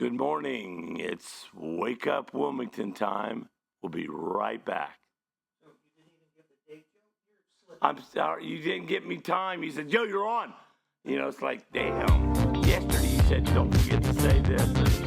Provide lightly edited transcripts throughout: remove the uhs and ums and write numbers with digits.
Good morning. It's Wake Up Wilmington time. We'll be right back. So you didn't even give the date, Joe? You're slipping. I'm sorry, you didn't get me time. You said, Joe, you're on. You know, it's like, damn. Yesterday you said, don't forget to say this.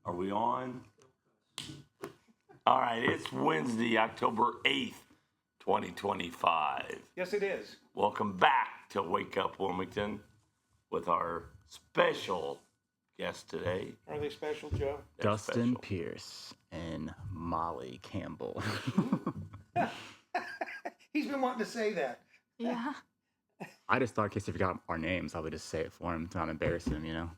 Are we on? All right, it's Wednesday, October 8th, 2025. Yes, it is. Welcome back to Wake Up Wilmington with our special guest today. Are they special, Joe? They're Dustin special. Pierce and Molly Campbell. He's been wanting to say that. Yeah. I just thought in case he forgot our names, I would just say it for him to not embarrass him, you know?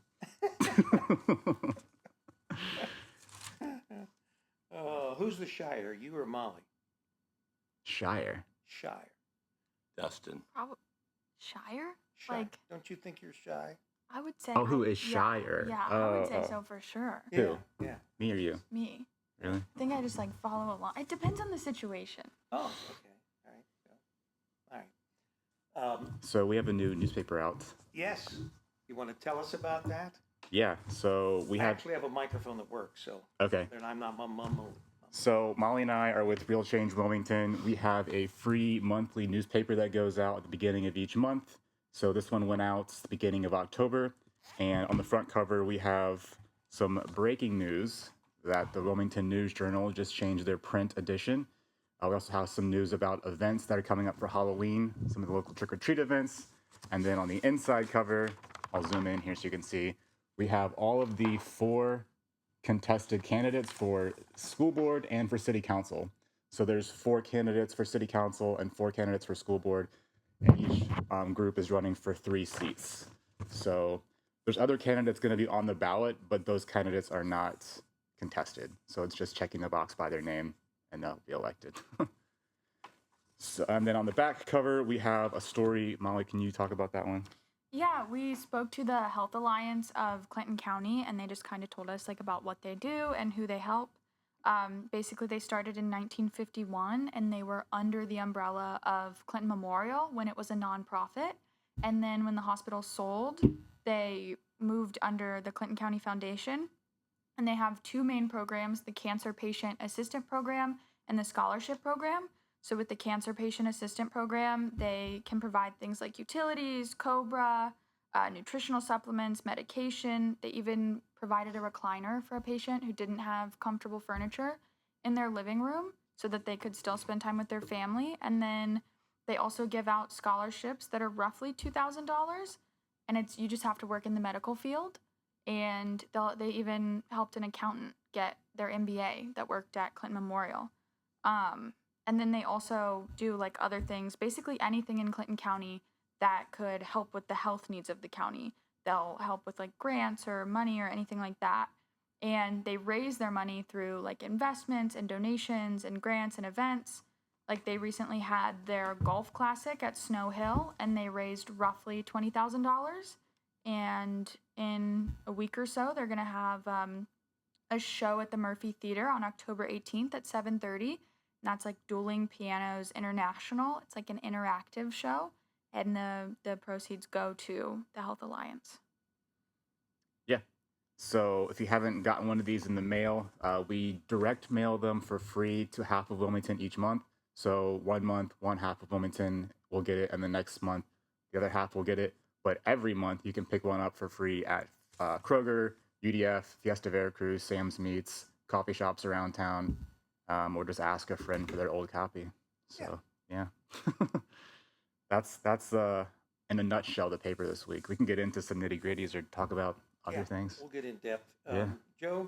Who's the shyer, you or Molly? Shire. Shyer. Dustin. Probably Shire? Shy. Like, Don't you think you're shy? I would say. Oh, who is Shire? Yeah, I would say so for sure. Who? Yeah. Me or you? Me. Really? I think I just like follow along. It depends on the situation. Oh, okay. All right. All right. So we have a new newspaper out. Yes. You want to tell us about that? Yeah, so we I have... actually have a microphone that works, so Okay. then I'm not mumbling. So Molly and I are with Real Change Wilmington. We have a free monthly newspaper that goes out at the beginning of each month. So this one went out at the beginning of October. And on the front cover, we have some breaking news that the Wilmington News Journal just changed their print edition. We also have some news about events that are coming up for Halloween, some of the local trick-or-treat events. And then on the inside cover, I'll zoom in here so you can see, we have all of the 4 contested candidates for school board and for city council. So there's 4 candidates for city council and 4 candidates for school board, and each group is running for 3 seats. So there's other candidates going to be on the ballot, but those candidates are not contested. So it's just checking the box by their name and they'll be elected. So, and then on the back cover, we have a story. Molly, can you talk about that one? Yeah, we spoke to the Health Alliance of Clinton County, and they just kind of told us like about what they do and who they help. Basically, they started in 1951, and they were under the umbrella of Clinton Memorial when it was a nonprofit. And then when the hospital sold, they moved under the Clinton County Foundation. And they have 2 main programs, the Cancer Patient Assistant Program and the Scholarship Program. So with the Cancer Patient Assistant Program, they can provide things like utilities, COBRA, nutritional supplements, medication. They even provided a recliner for a patient who didn't have comfortable furniture in their living room so that they could still spend time with their family. And then they also give out scholarships that are roughly $2,000. And you just have to work in the medical field. And they even helped an accountant get their MBA that worked at Clinton Memorial. And then they also do like other things, basically anything in Clinton County that could help with the health needs of the county. They'll help with like grants or money or anything like that. And they raise their money through like investments and donations and grants and events. Like they recently had their golf classic at Snow Hill and they raised roughly $20,000. And in a week or so, they're going to have a show at the Murphy Theater on October 18th at 7:30. And that's like Dueling Pianos International. It's like an interactive show. And the proceeds go to the Health Alliance. Yeah. So if you haven't gotten one of these in the mail, we direct mail them for free to half of Wilmington each month. So 1 month, one half of Wilmington will get it, and the next month, the other half will get it. But every month, you can pick one up for free at Kroger, UDF, Fiesta Veracruz, Sam's Meats, coffee shops around town, or just ask a friend for their old copy. So yeah, that's in a nutshell the paper this week. We can get into some nitty gritties or talk about other things. We'll get in depth. Yeah. Joe,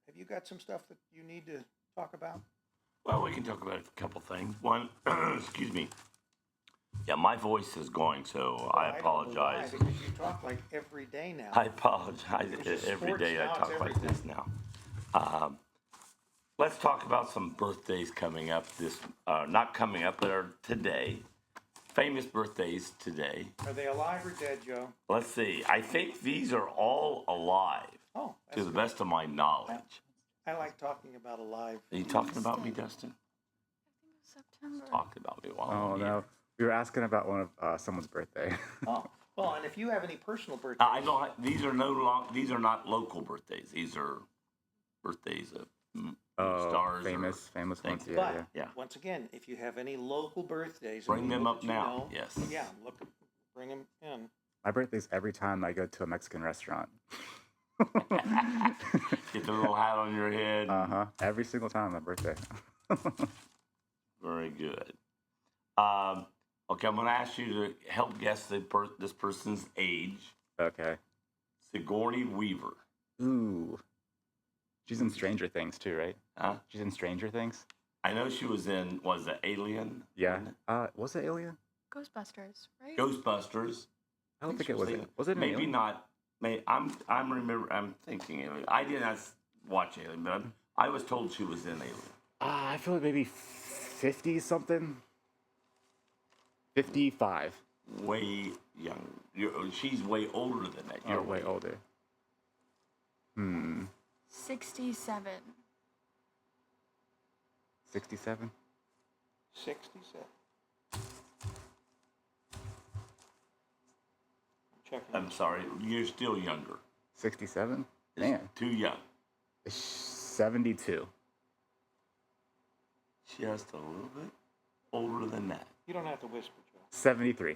have you got some stuff that you need to talk about? Well, we can talk about a couple things. One, excuse me. Yeah, my voice is going, so I apologize. Because you talk like every day now. I apologize. It's just Every sports day I now, talk it's like this now. Let's talk about some birthdays coming up not coming up, but are today. Famous birthdays today. Are they alive or dead, Joe? Let's see. I think these are all alive, Oh, to the best of my knowledge. I like talking about alive. Are you talking about me, Dustin? September. Talked about me while Oh I'm here. no, we were asking about one of someone's birthday. Oh, well, and if you have any personal birthdays, I don't. These are these are not local birthdays. These are birthdays of stars. famous things. ones. Yeah, but yeah. Yeah. once again, if you have any local birthdays, Bring them people up that you now. know, Yes. Yeah, bring them in. My birthday's every time I go to a Mexican restaurant. Get the little hat on your head. Every single time my birthday. Very good. Okay, I'm going to ask you to help guess this person's age. Okay. Sigourney Weaver. Ooh. She's in Stranger Things too, right? Huh? She's in Stranger Things. I know she was in, was it Alien? Yeah. Was it Alien? Ghostbusters, right? Ghostbusters. I don't think it was. Alien. Was it an Maybe Alien? not. I'm thinking Alien. I did not watch Alien, but I was told she was in Alien. I feel like maybe 50 something. 55. Way young. She's way older than that. You're way older. 67. 67. 67. Checking. I'm sorry. You're still younger. 67. Man. Too young. 72. Just a little bit older than that. You don't have to whisper, Joe. 73.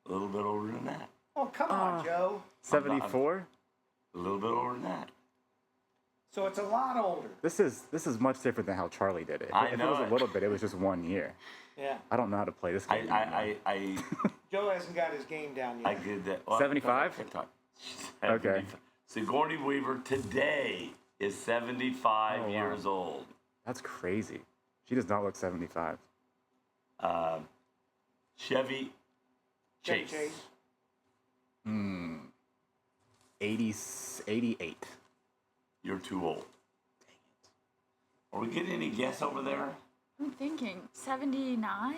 A little bit older than that. Oh, come on, Joe. 74. A little bit older than that. So it's a lot older. This is much different than how Charlie did it. I If know it was it. a little bit, it was just 1 year. Yeah. I don't know how to play this game. I Joe hasn't got his game down yet. did that. Well, 75? Okay. Sigourney Weaver today is 75 Oh, wow. years old. That's crazy. She does not look 75. Chevy Chase. 88. You're too old. Are we getting any guess over there? I'm thinking 79.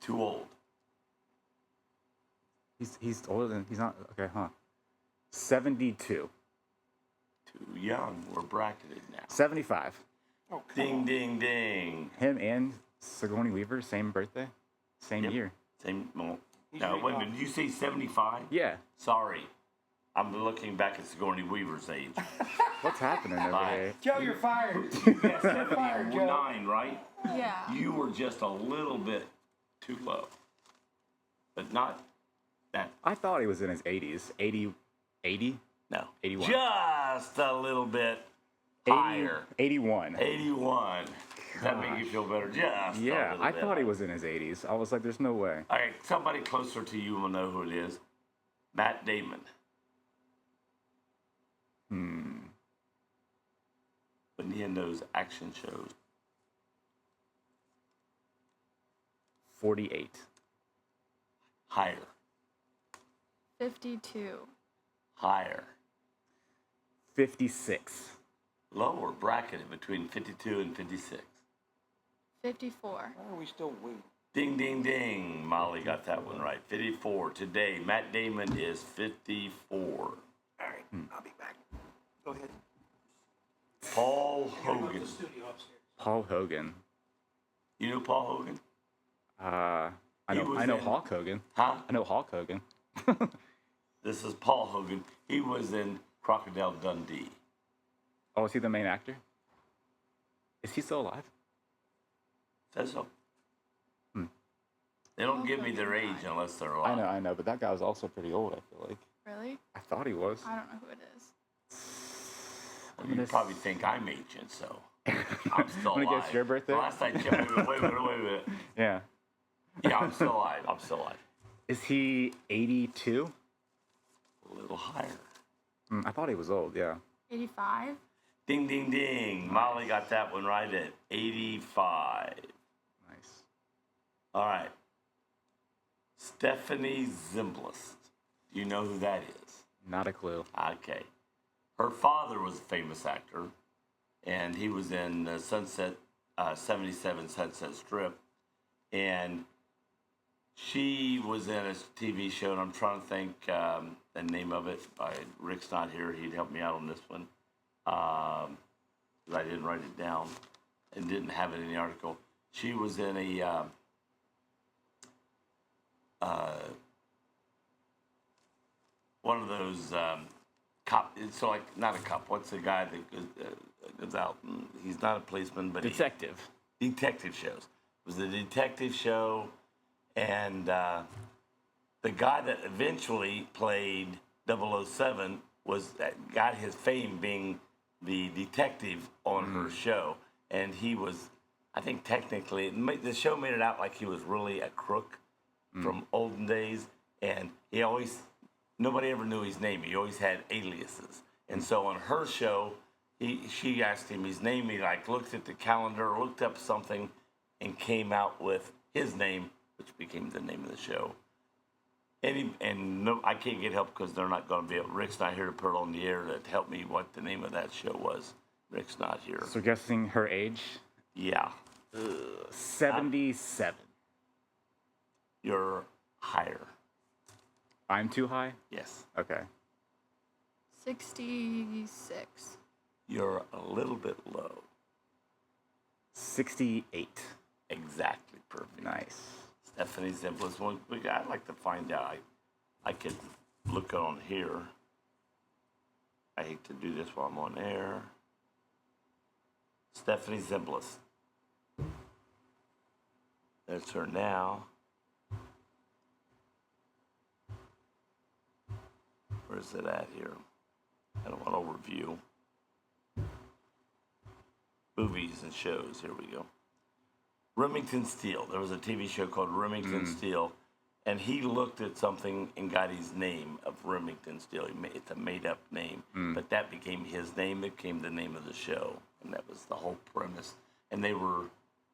Too old. He's older than he's not okay, huh? 72. Too young. We're bracketed now. 75. Oh, come Ding, on. ding, ding. Him and Sigourney Weaver, same birthday, same Yep. year. Same. Well, He's no, reading wait a off. minute. Did you say 75? Yeah. Sorry. I'm looking back at Sigourney Weaver's age. What's happening over Bye. here? Joe, you're fired. Yeah, fired, Joe. 79, right? Yeah. You were just a little bit too low. But not that. I thought he was in his 80s. 80? No. 81. Just a little bit 80 higher. 81. 81. Does that make you feel better? Just a Yeah, little I bit thought he higher. was in his 80s. I was like, there's no way. All right, somebody closer to you will know who it is. Matt Damon. When he in those action shows. 48. Higher. 52. Higher. 56. Lower, bracketed between 52 and 56. 54. Why are we still waiting? Ding, ding, ding. Molly got that one right. 54. Today, Matt Damon is 54. All right, I'll be back. Go ahead. Paul I gotta go to Hogan. the studio upstairs. Paul Hogan. You know Paul Hogan? I He know was I know in- Hulk Hogan. Huh? I know Hulk Hogan. This is Paul Hogan. He was in Crocodile Dundee. Oh, is he the main actor? Is he still alive? Says so. Hmm. They don't give me their age unless they're alive. I know, but that guy was also pretty old, I feel like. Really? I thought he was. I don't know who it is. You probably think I'm ancient, so I'm still Wanna alive. guess your birthday? Last I checked, wait a minute. Yeah. Yeah, I'm still alive. Is he 82? A little higher. I thought he was old, yeah. 85? Ding, ding, ding. Molly got that one right at 85. Nice. All right. Stephanie Zimbalist. Do you know who that is? Not a clue. Okay. Her father was a famous actor, and he was in 77 Sunset Strip. And she was in a TV show, and I'm trying to think the name of it. Rick's not here. He'd help me out on this one. 'Cause I didn't write it down and didn't have it in the article. She was in a one of those cop. So like not a cop. What's the guy that goes out? And he's not a policeman, but Detective. detective shows. It was a detective show, and the guy that eventually played 007 got his fame being the detective on her show, and he was, I think technically, the show made it out like he was really a crook from olden days, and nobody ever knew his name. He always had aliases, and so on her show, she asked him his name. He looked at the calendar, looked up something, and came out with his name, which became the name of the show. I can't get help because they're not going to be able. Rick's not here to put it on the air to help me what the name of that show was. Rick's not here. So guessing her age? Yeah. 77. You're higher. I'm too high? Yes. Okay. 66. You're a little bit low. 68. Exactly perfect. Nice. Stephanie's Zimbalist. Well, I'd like to find out. I could look on here. I hate to do this while I'm on air. Stephanie Zimbalist. That's her now. Where's it at here? I don't want overview. Movies and shows. Here we go. Remington Steele. There was a TV show called Remington Steele, and he looked at something and got his name of Remington Steele. It's a made-up name, but that became his name. It became the name of the show, and that was the whole premise. And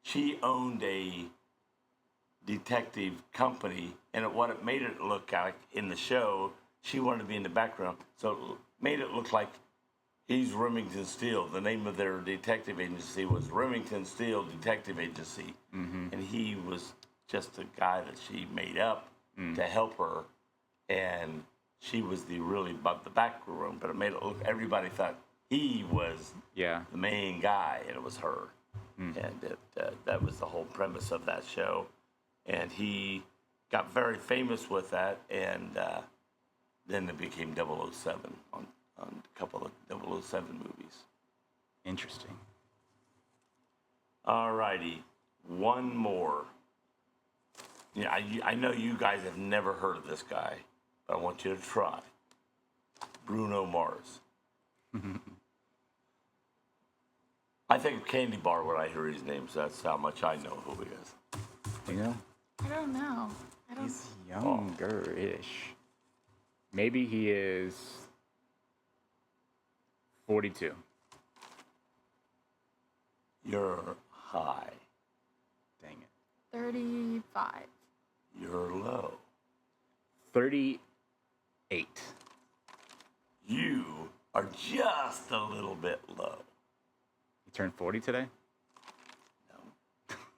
she owned a detective company, and what it made it look like in the show, she wanted to be in the background, so it made it look like he's Remington Steele. The name of their detective agency was Remington Steele Detective Agency. And he was just a guy that she made up to help her. And she was the back room, but it made it look, everybody thought he was the main guy, and it was her. And that was the whole premise of that show. And he got very famous with that, and then it became 007 on a couple of 007 movies. Interesting. All righty, one more. Yeah, I know you guys have never heard of this guy, but I want you to try. Bruno Mars. I think of Candy Bar when I hear his name, so that's how much I know who he is. You know? I don't know. He's younger-ish. Maybe he is 42. You're high. Dang it. 35. You're low. 38. You are just a little bit low. He turned 40 today?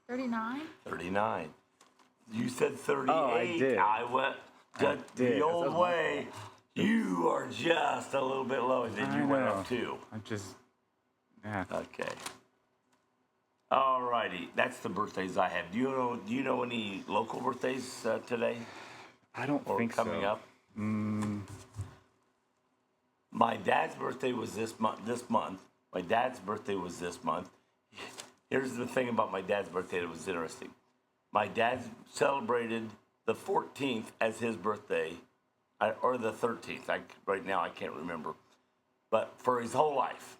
39? 39. You said 38. Oh, I did. I went the old That's way. You are just a little bit low, and then you went up 2. I'm just... Yeah. Okay. All righty. That's the birthdays I have. Do you know any local birthdays today? I don't Or think coming so. up? My dad's birthday was this month. My dad's birthday was this month. Here's the thing about my dad's birthday that was interesting. My dad celebrated the 14th as his birthday, or the 13th. Right now I can't remember. But for his whole life,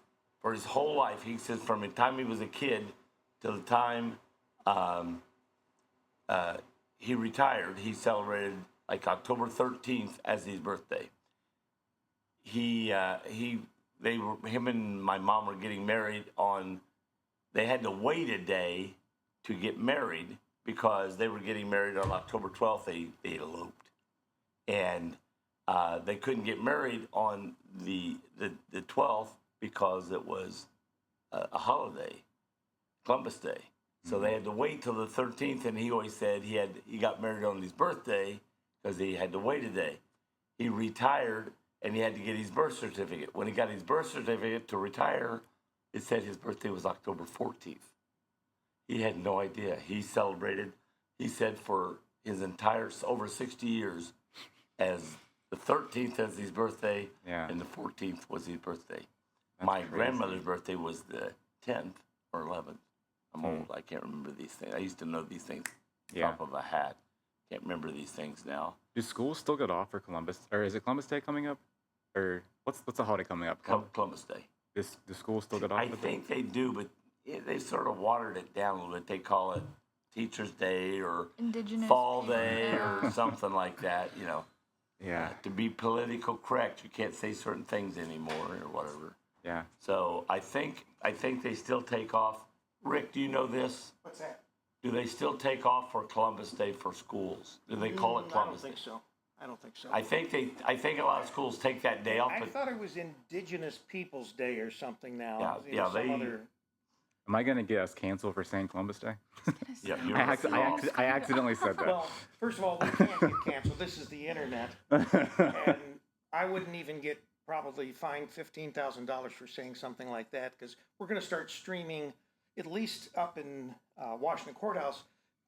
he says from the time he was a kid till the time he retired, he celebrated like October 13th as his birthday. Him and my mom were getting married on. They had to wait a day to get married because they were getting married on October 12th. They eloped, and they couldn't get married on the 12th because it was a holiday, Columbus Day. So they had to wait till the 13th, and he always said he got married on his birthday because he had to wait a day. He retired, and he had to get his birth certificate. When he got his birth certificate to retire, it said his birthday was October 14th. He had no idea. He celebrated, he said, for his entire over 60 years as the 13th as his birthday, and the 14th was his birthday. My grandmother's birthday was the 10th or 11th. I'm old. I can't remember these things. I used to know these things top of a hat. Can't remember these things now. Do schools still get off for Columbus? Or is it Columbus Day coming up? Or what's the holiday coming up? Columbus Day. Do schools still get off? I think they do, but they sort of watered it down a little bit. They call it Teacher's Day or Indigenous Fall people, Day or something like that, you know. Yeah. To be political correct, you can't say certain things anymore or whatever. Yeah. So I think they still take off. Rick, do you know this? What's that? Do they still take off for Columbus Day for schools? Do they call it Columbus Day? I don't think so. I think a lot of schools take that day off. I But thought it was Indigenous Peoples Day or something now. Yeah, Am I going to get us canceled for saying Columbus Day? yeah, I accidentally said that. Well, first of all, we can't get canceled. This is the internet. And I wouldn't even get probably fined $15,000 for saying something like that because we're going to start streaming, at least up in Washington Courthouse.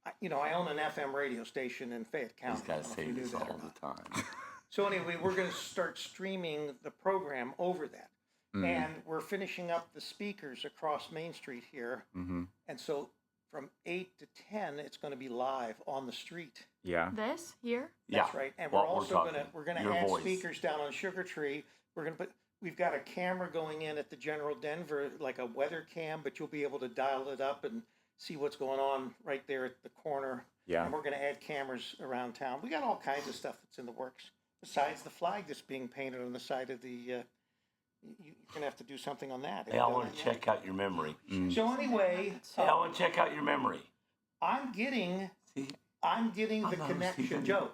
I own an FM radio station in Fayette County. These guys say this all the time. So anyway, we're going to start streaming the program over that. And we're finishing up the speakers across Main Street here. And so from 8 to 10, it's going to be live on the street. Yeah. This here? That's right. And we're also going to add speakers down on Sugar Tree. We've got a camera going in at the General Denver, like a weather cam, but you'll be able to dial it up and see what's going on right there at the corner. Yeah. And we're going to add cameras around town. We got all kinds of stuff that's in the works. Besides the flag that's being painted on the side of the, you're going to have to do something on that. Hey, I want to check out your memory. So anyway, I want to check out your memory. I'm getting the connection. Joe,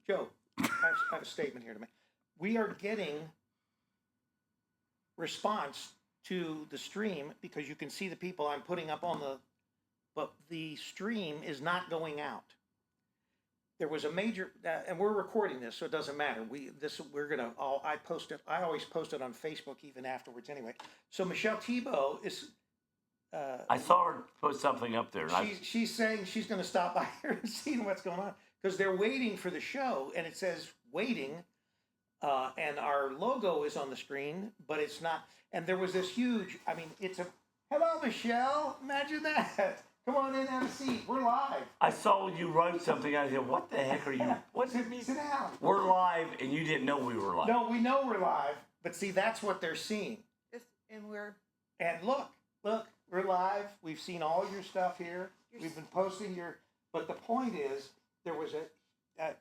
I have a statement here to make. We are getting response to the stream because you can see the people I'm putting up on but the stream is not going out. There was a major, and we're recording this, so it doesn't matter. I always post it on Facebook even afterwards anyway. So Michelle Thibault is. I saw her put something up there. She's saying she's going to stop by here and see what's going on because they're waiting for the show, and it says waiting, and our logo is on the screen, but it's not. And there was this huge. Hello, Michelle. Imagine that. Come on in, have a seat. We're live. I saw you wrote something. I said, "What the heck are you? What's it mean?" Sit down. We're live, and you didn't know we were live. No, we know we're live, but see, that's what they're seeing. And look, we're live. We've seen all your stuff here. We've been posting But the point is, there was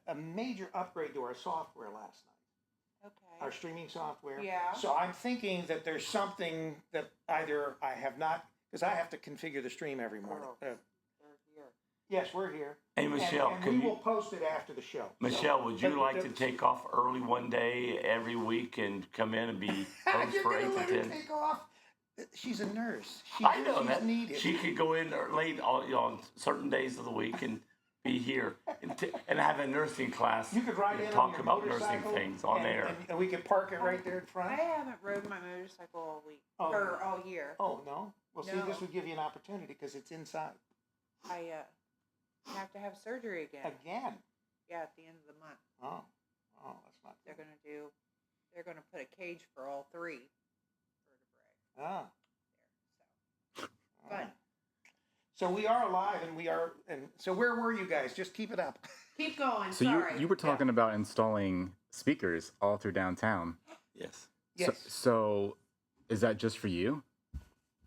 a major upgrade to our software last night. Okay. Our streaming software. Yeah. So I'm thinking that there's something that either I have not. Because I have to configure the stream every morning. They're here. Yes, we're here. Hey, Michelle, and we will post it after the show. Michelle, would you like to take off early one day every week and come in and be host for 8 to 10? Take off. She's a nurse. I know she's that. Needed. She could go in late on certain days of the week and be here and have a nursing class. You could ride and in talk on your about nursing motorcycle things on air. And we could park it right there in front. I haven't rode my motorcycle all week or all year. Oh no. Well, see, No. this would give you an opportunity because it's inside. I have to have surgery again. Again. Yeah, at the end of the month. Oh, that's not. They're gonna put a cage for all three vertebrae. Ah. Fun. So we are alive, and so where were you guys? Just keep it up. Keep going. So Sorry. you were talking about installing speakers all through downtown. Yes. Yes, So is that just for you?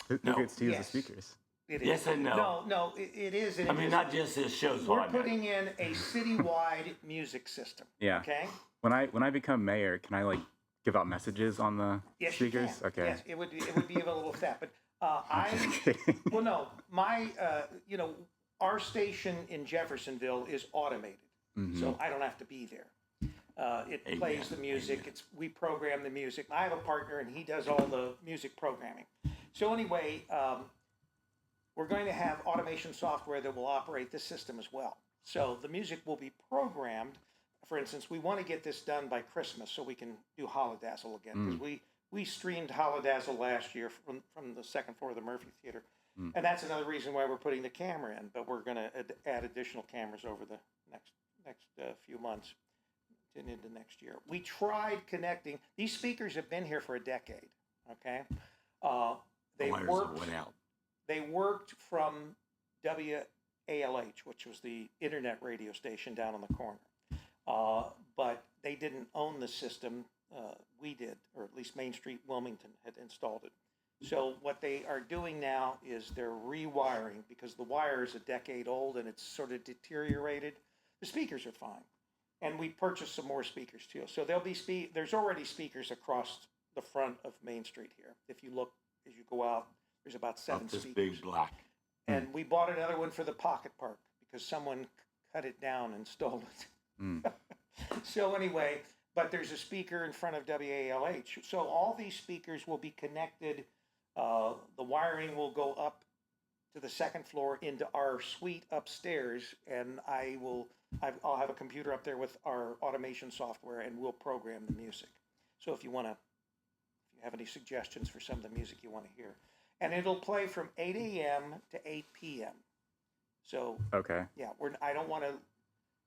Who No. gets to use the Yes. speakers? it is. Yes and no. No, it is. And I it mean, is. not just this show's We're what I meant. putting in a citywide music system. Yeah. Okay. When I become mayor, can I like give out messages on the Yes, speakers? you can. Okay. Yes, it would be available with that. But I'm just kidding. well, no, my our station in Jeffersonville is automated, so I don't have to be there. It Amen. plays the music. Amen. We program the music. I have a partner, and he does all the music programming. So anyway, we're going to have automation software that will operate this system as well. So the music will be programmed. For instance, we want to get this done by Christmas so we can do Holodazzle again, because we streamed Holodazzle last year from the second floor of the Murphy Theater. And that's another reason why we're putting the camera in, but we're going to add additional cameras over the next few months and into next year. We tried connecting. These speakers have been here for a decade, okay? The wires that went out. They worked from WALH, which was the internet radio station down on the corner. But they didn't own the system. We did, or at least Main Street Wilmington had installed it. So what they are doing now is they're rewiring, because the wire is a decade old and it's sort of deteriorated. The speakers are fine. And we purchased some more speakers too. So there'll be there's already speakers across the front of Main Street here. If you look, as you go out, there's about 7 Up this speakers. big black. And we bought another one for the Pocket Park because someone cut it down and stole it. So anyway, but there's a speaker in front of WALH. So all these speakers will be connected. The wiring will go up to the second floor into our suite upstairs, and I'll have a computer up there with our automation software, and we'll program the music. So if you have any suggestions for some of the music you want to hear, and it'll play from 8 a.m. to 8 p.m. So Okay. yeah, I don't want to.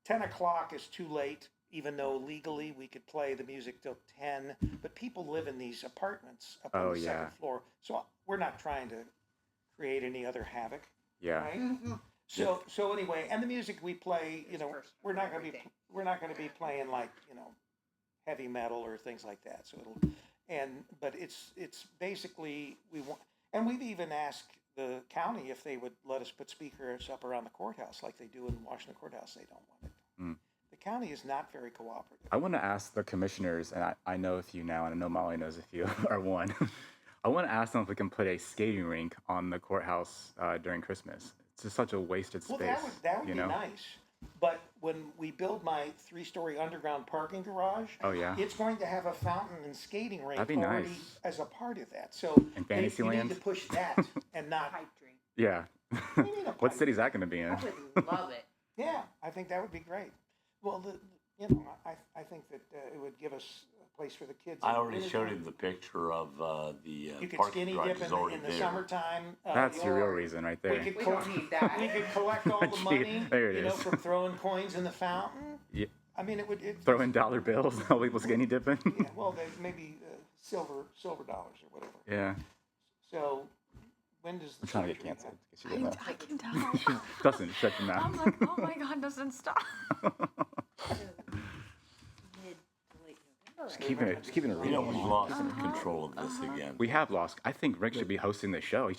10 o'clock is too late, even though legally we could play the music till 10. But people live in these apartments up on the second floor, so we're not trying to create any other havoc. Yeah. Right? So anyway, and the music we play, we're not going to be playing like heavy metal or things like that. So but it's basically we want, and we've even asked the county if they would let us put speakers up around the courthouse like they do in Washington Courthouse. They don't want it. The county is not very cooperative. I want to ask the commissioners, and I know a few now, and I know Molly knows a few, or one. I want to ask them if we can put a skating rink on the courthouse during Christmas. It's just such a wasted space. Well, that would be nice. But when we build my 3-story underground parking garage, it's going to have a fountain and skating rink That'd be already nice. as a part of that. So And you Fantasyland? need to push that and not. Pipe dream. Yeah. need a What pipe. city's that going to be in? I would love it. Yeah, I think that would be great. Well, I think that it would give us a place for the kids. I already showed him the picture of the You could parking skinny garage dip is already in the there. summertime. That's your real reason right there. We We don't need that. We could collect all the Gee, money, there it is. from throwing coins in the fountain. Yeah. I mean, it would. Throw in dollar bills, while people skinny dipping. Yeah, well, maybe silver dollars or whatever. Yeah. So, when does the I'm trying to get surgery canceled. happen? In case you I didn't know. can tell. Dustin, shut your mouth. I'm like, oh my God, doesn't stop. Mid to late November. Just keeping it You know, real. we've lost control of this again. We have lost. I think Rick should be hosting the show. His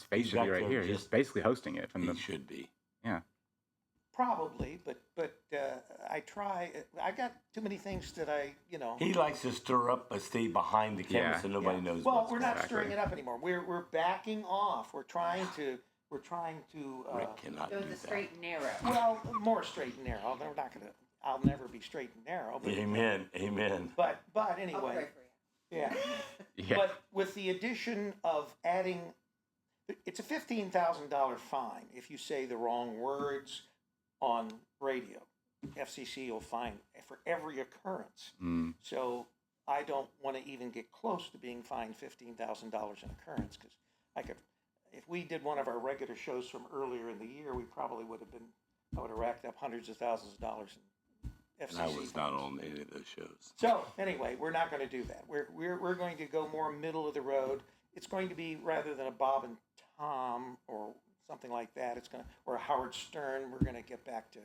face should back be right there here. He's just- basically hosting it from He the. should be. Yeah. Probably, but I try. I got too many things that He likes to stir up but stay behind the camera Yeah. so nobody knows Well, what's we're going not on. stirring it up anymore. We're backing off. We're trying to. Rick cannot Go do the that. straight and narrow. Well, more straight and narrow. I'll never be straight and narrow. But Amen. Amen. but I'll anyway, pray for you. yeah. Yeah. But with the addition of adding, it's a $15,000 fine if you say the wrong words on radio. FCC will fine for every occurrence. So I don't want to even get close to being fined $15,000 an occurrence, because if we did one of our regular shows from earlier in the year, we probably would have racked up hundreds of thousands of dollars in And I was not on any of those shows. So anyway, we're not going to do that. We're going to go more middle of the road. It's going to be, rather than a Bob and Tom or something like that, or a Howard Stern. We're going to get back to,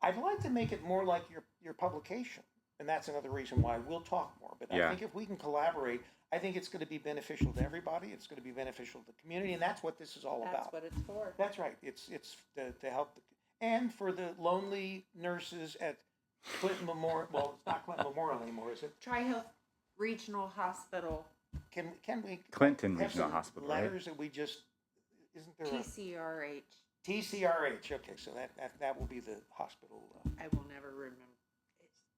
I'd like to make it more like your publication. And that's another reason why we'll talk more. But I think if we can collaborate, I think it's going to be beneficial to everybody. It's going to be beneficial to the community, and that's what this is all about. That's what it's for. That's right. It's to help and for the lonely nurses at Clinton Memorial. Well, it's not Clinton Memorial anymore, is it? Tri-Health Regional Hospital. Can we Clinton have Regional some Hospital, right? letters that we just isn't there TCRH. TCRH? Okay, so that will be the hospital. I will never remember.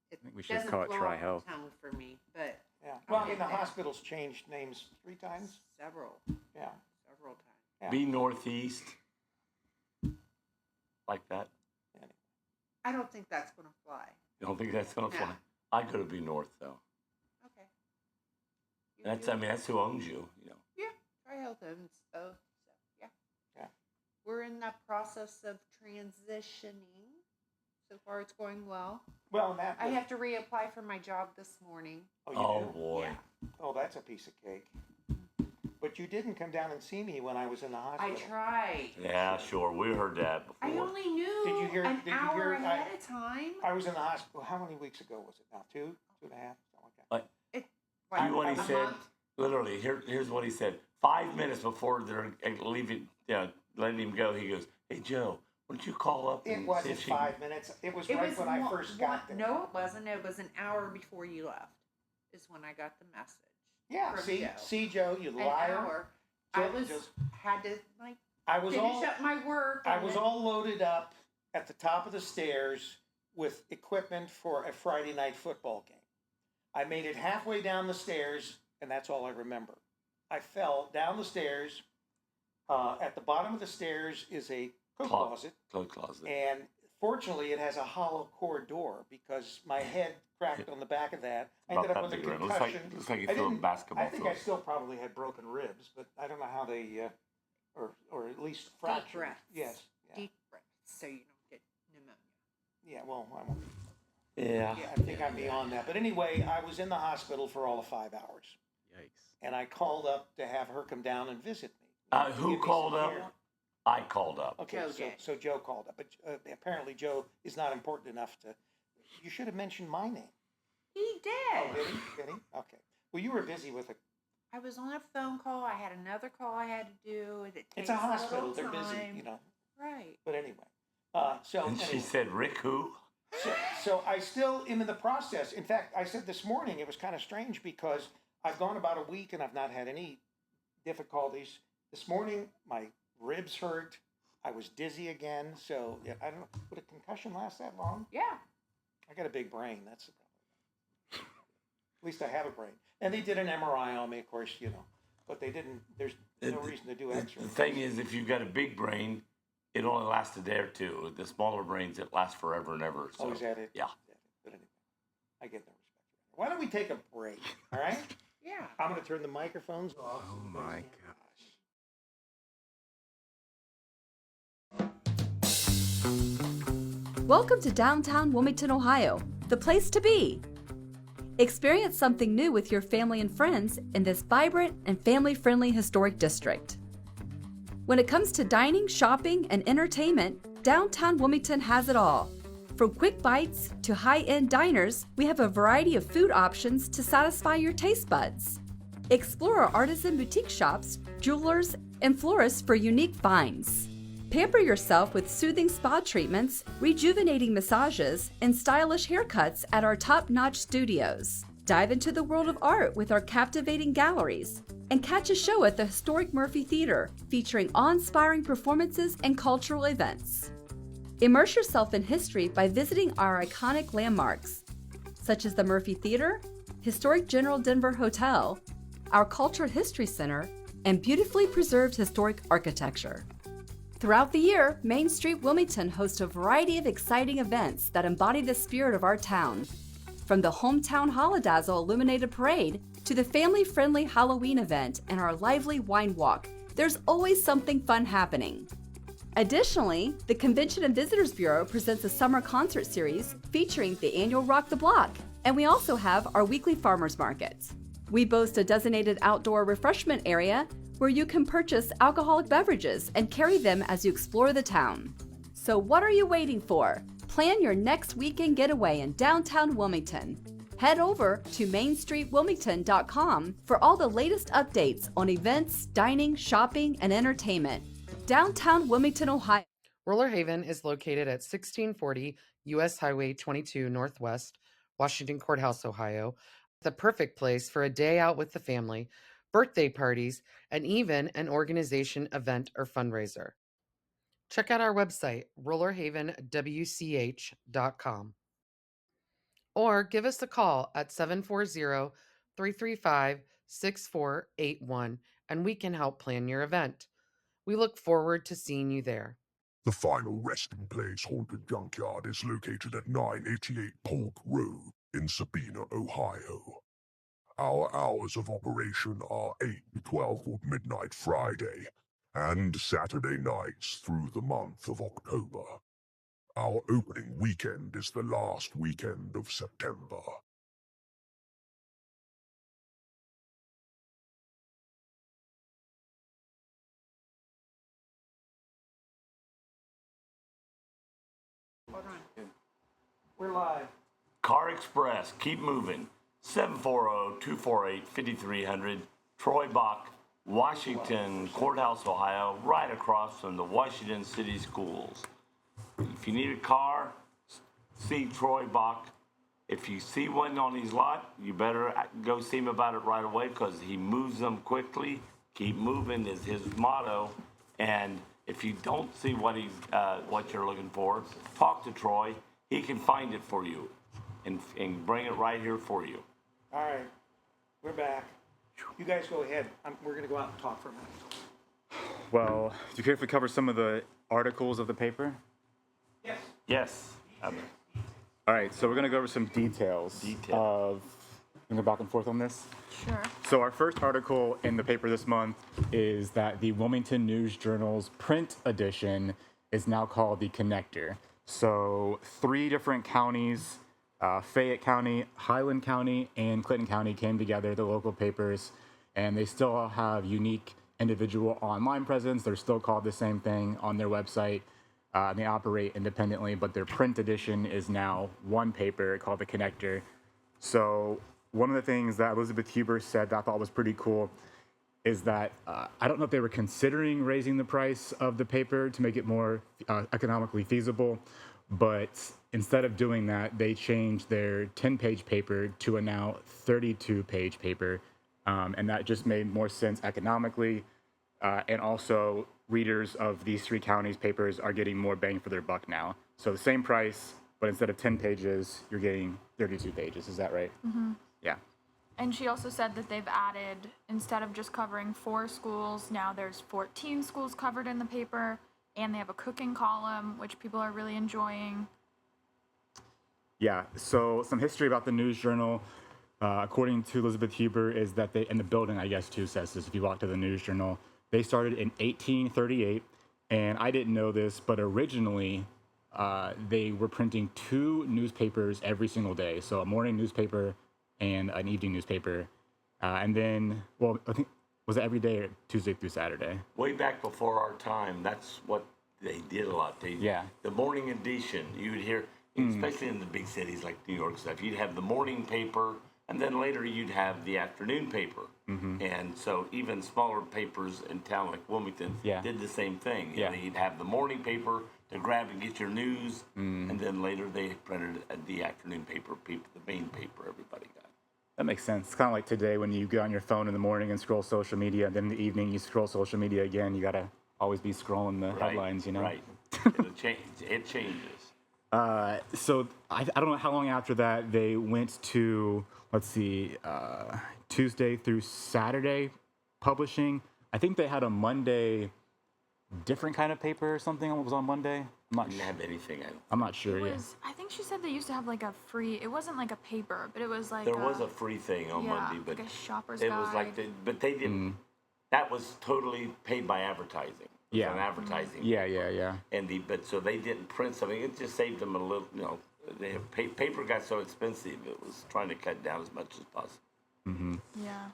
It think we should doesn't call it blow off Tri-Health. the tongue for me, but Yeah. Well, I I'll mean, get the that. hospital's changed names 3 times. several Yeah. times. Yeah. Be northeast. Like that. I don't think that's going to fly. You don't think that's going to No. fly? I could have been north, though. Okay. That's who owns you, Yeah, Tri-Health owns. Oh, so yeah. Yeah. We're in the process of transitioning. So far, it's going well. Well, and that. I have to reapply for my job this morning. Oh, you Oh, do? boy. Yeah. Oh, that's a piece of cake. But you didn't come down and see me when I was in the I hospital. tried. Yeah, sure. We heard that before. I only knew Did you hear- an did you hour hear- ahead of time. I was in the hospital. How many weeks ago was it now? 2.5, something like that. See what he a said? month? Literally, here's what he said. 5 minutes before they're leaving, letting him go, he goes, "Hey, Joe, why don't you call up It and see wasn't if she 5 minutes. It was It right was when I first got there. No, it wasn't. It was an hour before you left. Is when I got the message. Yeah. from See, Joe. Joe, you An liar. hour. Joe, I was just- had to I was finish all. up my work. I and was then- all loaded up at the top of the stairs with equipment for a Friday night football game. I made it halfway down the stairs, and that's all I remember. I fell down the stairs. At the bottom of the stairs is a coat closet, Coat closet. and fortunately, it has a hollow core door because my head cracked on the back of that. I About ended up that with a big around. concussion. Looks like you I threw a didn't- basketball I think through I it. still probably had broken ribs, but I don't know how they, or at least deep fractured. breaths. Yes. Yeah. Deep breaths, so you don't get pneumonia. Yeah. Well, I won't. Yeah. I think I'm beyond that. But anyway, I was in the hospital for all of 5 hours, Yikes. and I called up to have her come down and visit me. Who Give me called some up? care. I called up. Okay, Joe so, did. so Joe called up, but apparently Joe is not important enough to. You should have mentioned my name. He did. Oh, did he? Did he? Okay. Well, you were busy with it. I was on a phone call. I had another call I had to do. It takes It's a hospital. little They're busy, time. Right. Right. But anyway, so And she anyway. said, "Rick, who?" So I still am in the process. In fact, I said this morning it was kind of strange because I've gone about a week and I've not had any difficulties. This morning my ribs hurt. I was dizzy again. So yeah, I don't know. Would a concussion last that long? Yeah. I got a big brain. That's the problem. At least I have a brain. And they did an MRI on me, of course, but they didn't. There's no reason to do X-ray. The thing is, if you've got a big brain, it only lasts a day or two. The smaller brains, it lasts forever and ever. So, Oh, is that it? Yeah. But anyway, I get no respect. Why don't we take a break? All right. Yeah. I'm going to turn the microphones off. Oh my Welcome to downtown Wilmington, Ohio, the place to be. Experience something new with your family and friends in this vibrant and family-friendly historic district. When it comes to dining, shopping, and entertainment, downtown Wilmington has it all. From quick bites to high-end diners, we have a variety of food options to satisfy your taste buds. Explore our artisan boutique shops, jewelers, and florists for unique finds. Pamper yourself with soothing spa treatments, rejuvenating massages, and stylish haircuts at our top-notch studios. Dive into the world of art with our captivating galleries. And catch a show at the historic Murphy Theater, featuring awe-inspiring performances and cultural events. Immerse yourself in history by visiting our iconic landmarks, such as the Murphy Theater, historic General Denver Hotel, our Cultural History Center, and beautifully preserved historic architecture. Throughout the year, Main Street Wilmington hosts a variety of exciting events that embody the spirit of our town. From the Hometown Holodazzle Illuminated Parade to the family-friendly Halloween event and our lively wine walk, there's always something fun happening. Additionally, the Convention and Visitors Bureau presents a summer concert series featuring the annual Rock the Block, and we also have our weekly farmers markets. We boast a designated outdoor refreshment area where you can purchase alcoholic beverages and carry them as you explore the town. So what are you waiting for? Plan your next weekend getaway in downtown Wilmington. Head over to mainstreetwilmington.com for all the latest updates on events, dining, shopping, and entertainment. Downtown Wilmington, Ohio. Roller Haven is located at 1640 U.S. Highway 22 Northwest, Washington Courthouse, Ohio. The perfect place for a day out with the family, birthday parties, and even an organization event or fundraiser. Check out our website, rollerhavenwch.com. Or give us a call at 740-335-6481 and we can help plan your event. We look forward to seeing you there. The final resting place haunted junkyard is located at 988 Polk Road in Sabina, Ohio. Our hours of operation are 8 to 12 for midnight Friday and Saturday nights through the month of October. Our opening weekend is the last weekend of September. We're live. Car Express, keep moving. 740-248-5300, Troy Bach, Washington Courthouse, Ohio, right across from the Washington City Schools. If you need a car, see Troy Bach. If you see one on his lot, you better go see him about it right away because he moves them quickly. Keep moving is his motto. And if you don't see what you're looking for, talk to Troy. He can find it for you and bring it right here for you. All right, we're back. You guys go ahead. We're going to go out and talk for a minute. Well, do you care if we cover some of the articles of the paper? Yes. Yes. All right, so we're going to go over some details of... Can we go back and forth on this? Sure. So our first article in the paper this month is that the Wilmington News Journal's print edition is now called the Connector. So 3 different counties, Fayette County, Highland County, and Clinton County came together, the local papers, and they still all have unique individual online presence. They're still called the same thing on their website. They operate independently, but their print edition is now one paper called the Connector. So one of the things that Elizabeth Huber said that I thought was pretty cool is that I don't know if they were considering raising the price of the paper to make it more economically feasible, but instead of doing that, they changed their 10-page paper to a now 32-page paper, and that just made more sense economically, and also readers of these 3 counties' papers are getting more bang for their buck now. So the same price, but instead of 10 pages, you're getting 32 pages. Is that right? Mm-hmm. Yeah. And she also said that they've added, instead of just covering 4 schools, now there's 14 schools covered in the paper, and they have a cooking column, which people are really enjoying. Yeah, so some history about the News Journal, according to Elizabeth Huber, is that they, and the building, I guess, too, says this, if you walk to the News Journal, they started in 1838, and I didn't know this, but originally they were printing 2 newspapers every single day, so a morning newspaper and an evening newspaper, and then, well, I think, was it every day or Tuesday through Saturday? Way back before our time, that's what they did a lot. The morning edition, you would hear, especially in the big cities like New York stuff, you'd have the morning paper, and then later you'd have the afternoon paper. Mm-hmm. And so even smaller papers in town like Wilmington did the same thing. You know, you'd have the morning paper to grab and get your news, and then later they printed the afternoon paper, the main paper everybody got. That makes sense. It's kind of like today when you get on your phone in the morning and scroll social media, and then in the evening you scroll social media again. You got to always be scrolling the headlines, you know? Right. It changes. So I don't know how long after that they went to, let's see, Tuesday through Saturday publishing. I think they had a Monday different kind of paper or something was on Monday. Didn't have anything. I'm not sure. I think she said they used to have like a free. It wasn't like a paper, but it was like there was a free thing on Monday, but like a shopper's it guide. was like but they didn't. That was totally paid by advertising. It was Yeah. an advertising. Yeah, paper. yeah. But so they didn't print something. It just saved them a little. They have paper got so expensive. It was trying to cut down as much as possible. Yeah.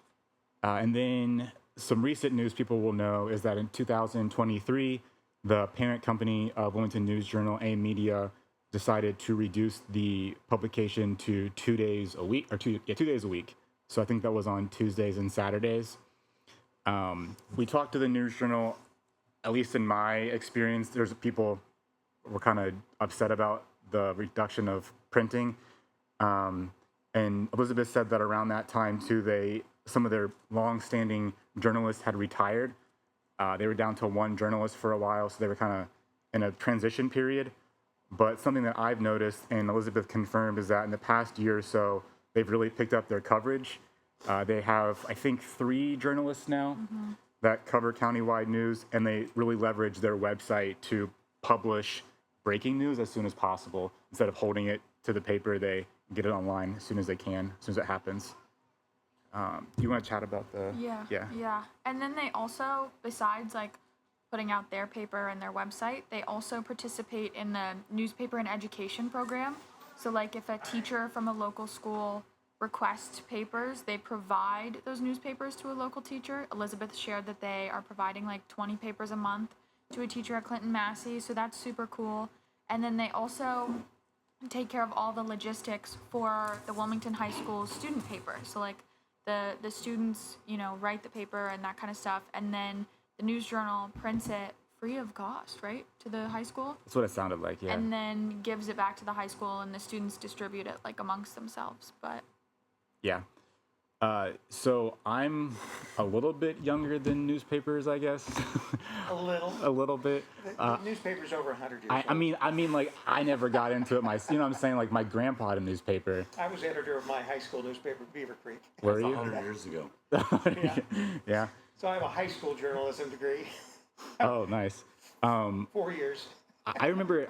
And then some recent news people will know is that in 2023, the parent company of Wilmington News Journal, AIM Media, decided to reduce the publication to 2 days a week, or 2 days a week. So I think that was on Tuesdays and Saturdays. We talked to the News Journal, at least in my experience, there's people were kind of upset about the reduction of printing. And Elizabeth said that around that time too, some of their long-standing journalists had retired. They were down to one journalist for a while, so they were kind of in a transition period. But something that I've noticed, and Elizabeth confirmed, is that in the past year or so, they've really picked up their coverage. They have, I think, 3 journalists now that cover countywide news, and they really leverage their website to publish breaking news as soon as possible. Instead of holding it to the paper, they get it online as soon as they can, as soon as it happens. Do you want to chat about the... Yeah. And then they also, besides like putting out their paper and their website, they also participate in the newspaper and education program. So like if a teacher from a local school requests papers, they provide those newspapers to a local teacher. Elizabeth shared that they are providing like 20 papers a month to a teacher at Clinton Massey, so that's super cool. And then they also take care of all the logistics for the Wilmington High School student paper. So like the students, write the paper and that kind of stuff, and then the News Journal prints it free of cost, right, to the high school? That's what it sounded like, yeah. And then gives it back to the high school, and the students distribute it like amongst themselves. But Yeah. So I'm a little bit younger than newspapers, I guess. A little. A little bit. The newspaper's over 100 years I old. mean, like I never got into it. You know what I'm saying? Like my grandpa had a newspaper. I was editor of my high school newspaper, Beaver Creek. Were That's you? 100 years ago. Yeah. Yeah. So I have a high school journalism degree. Oh, nice. 4 years. I remember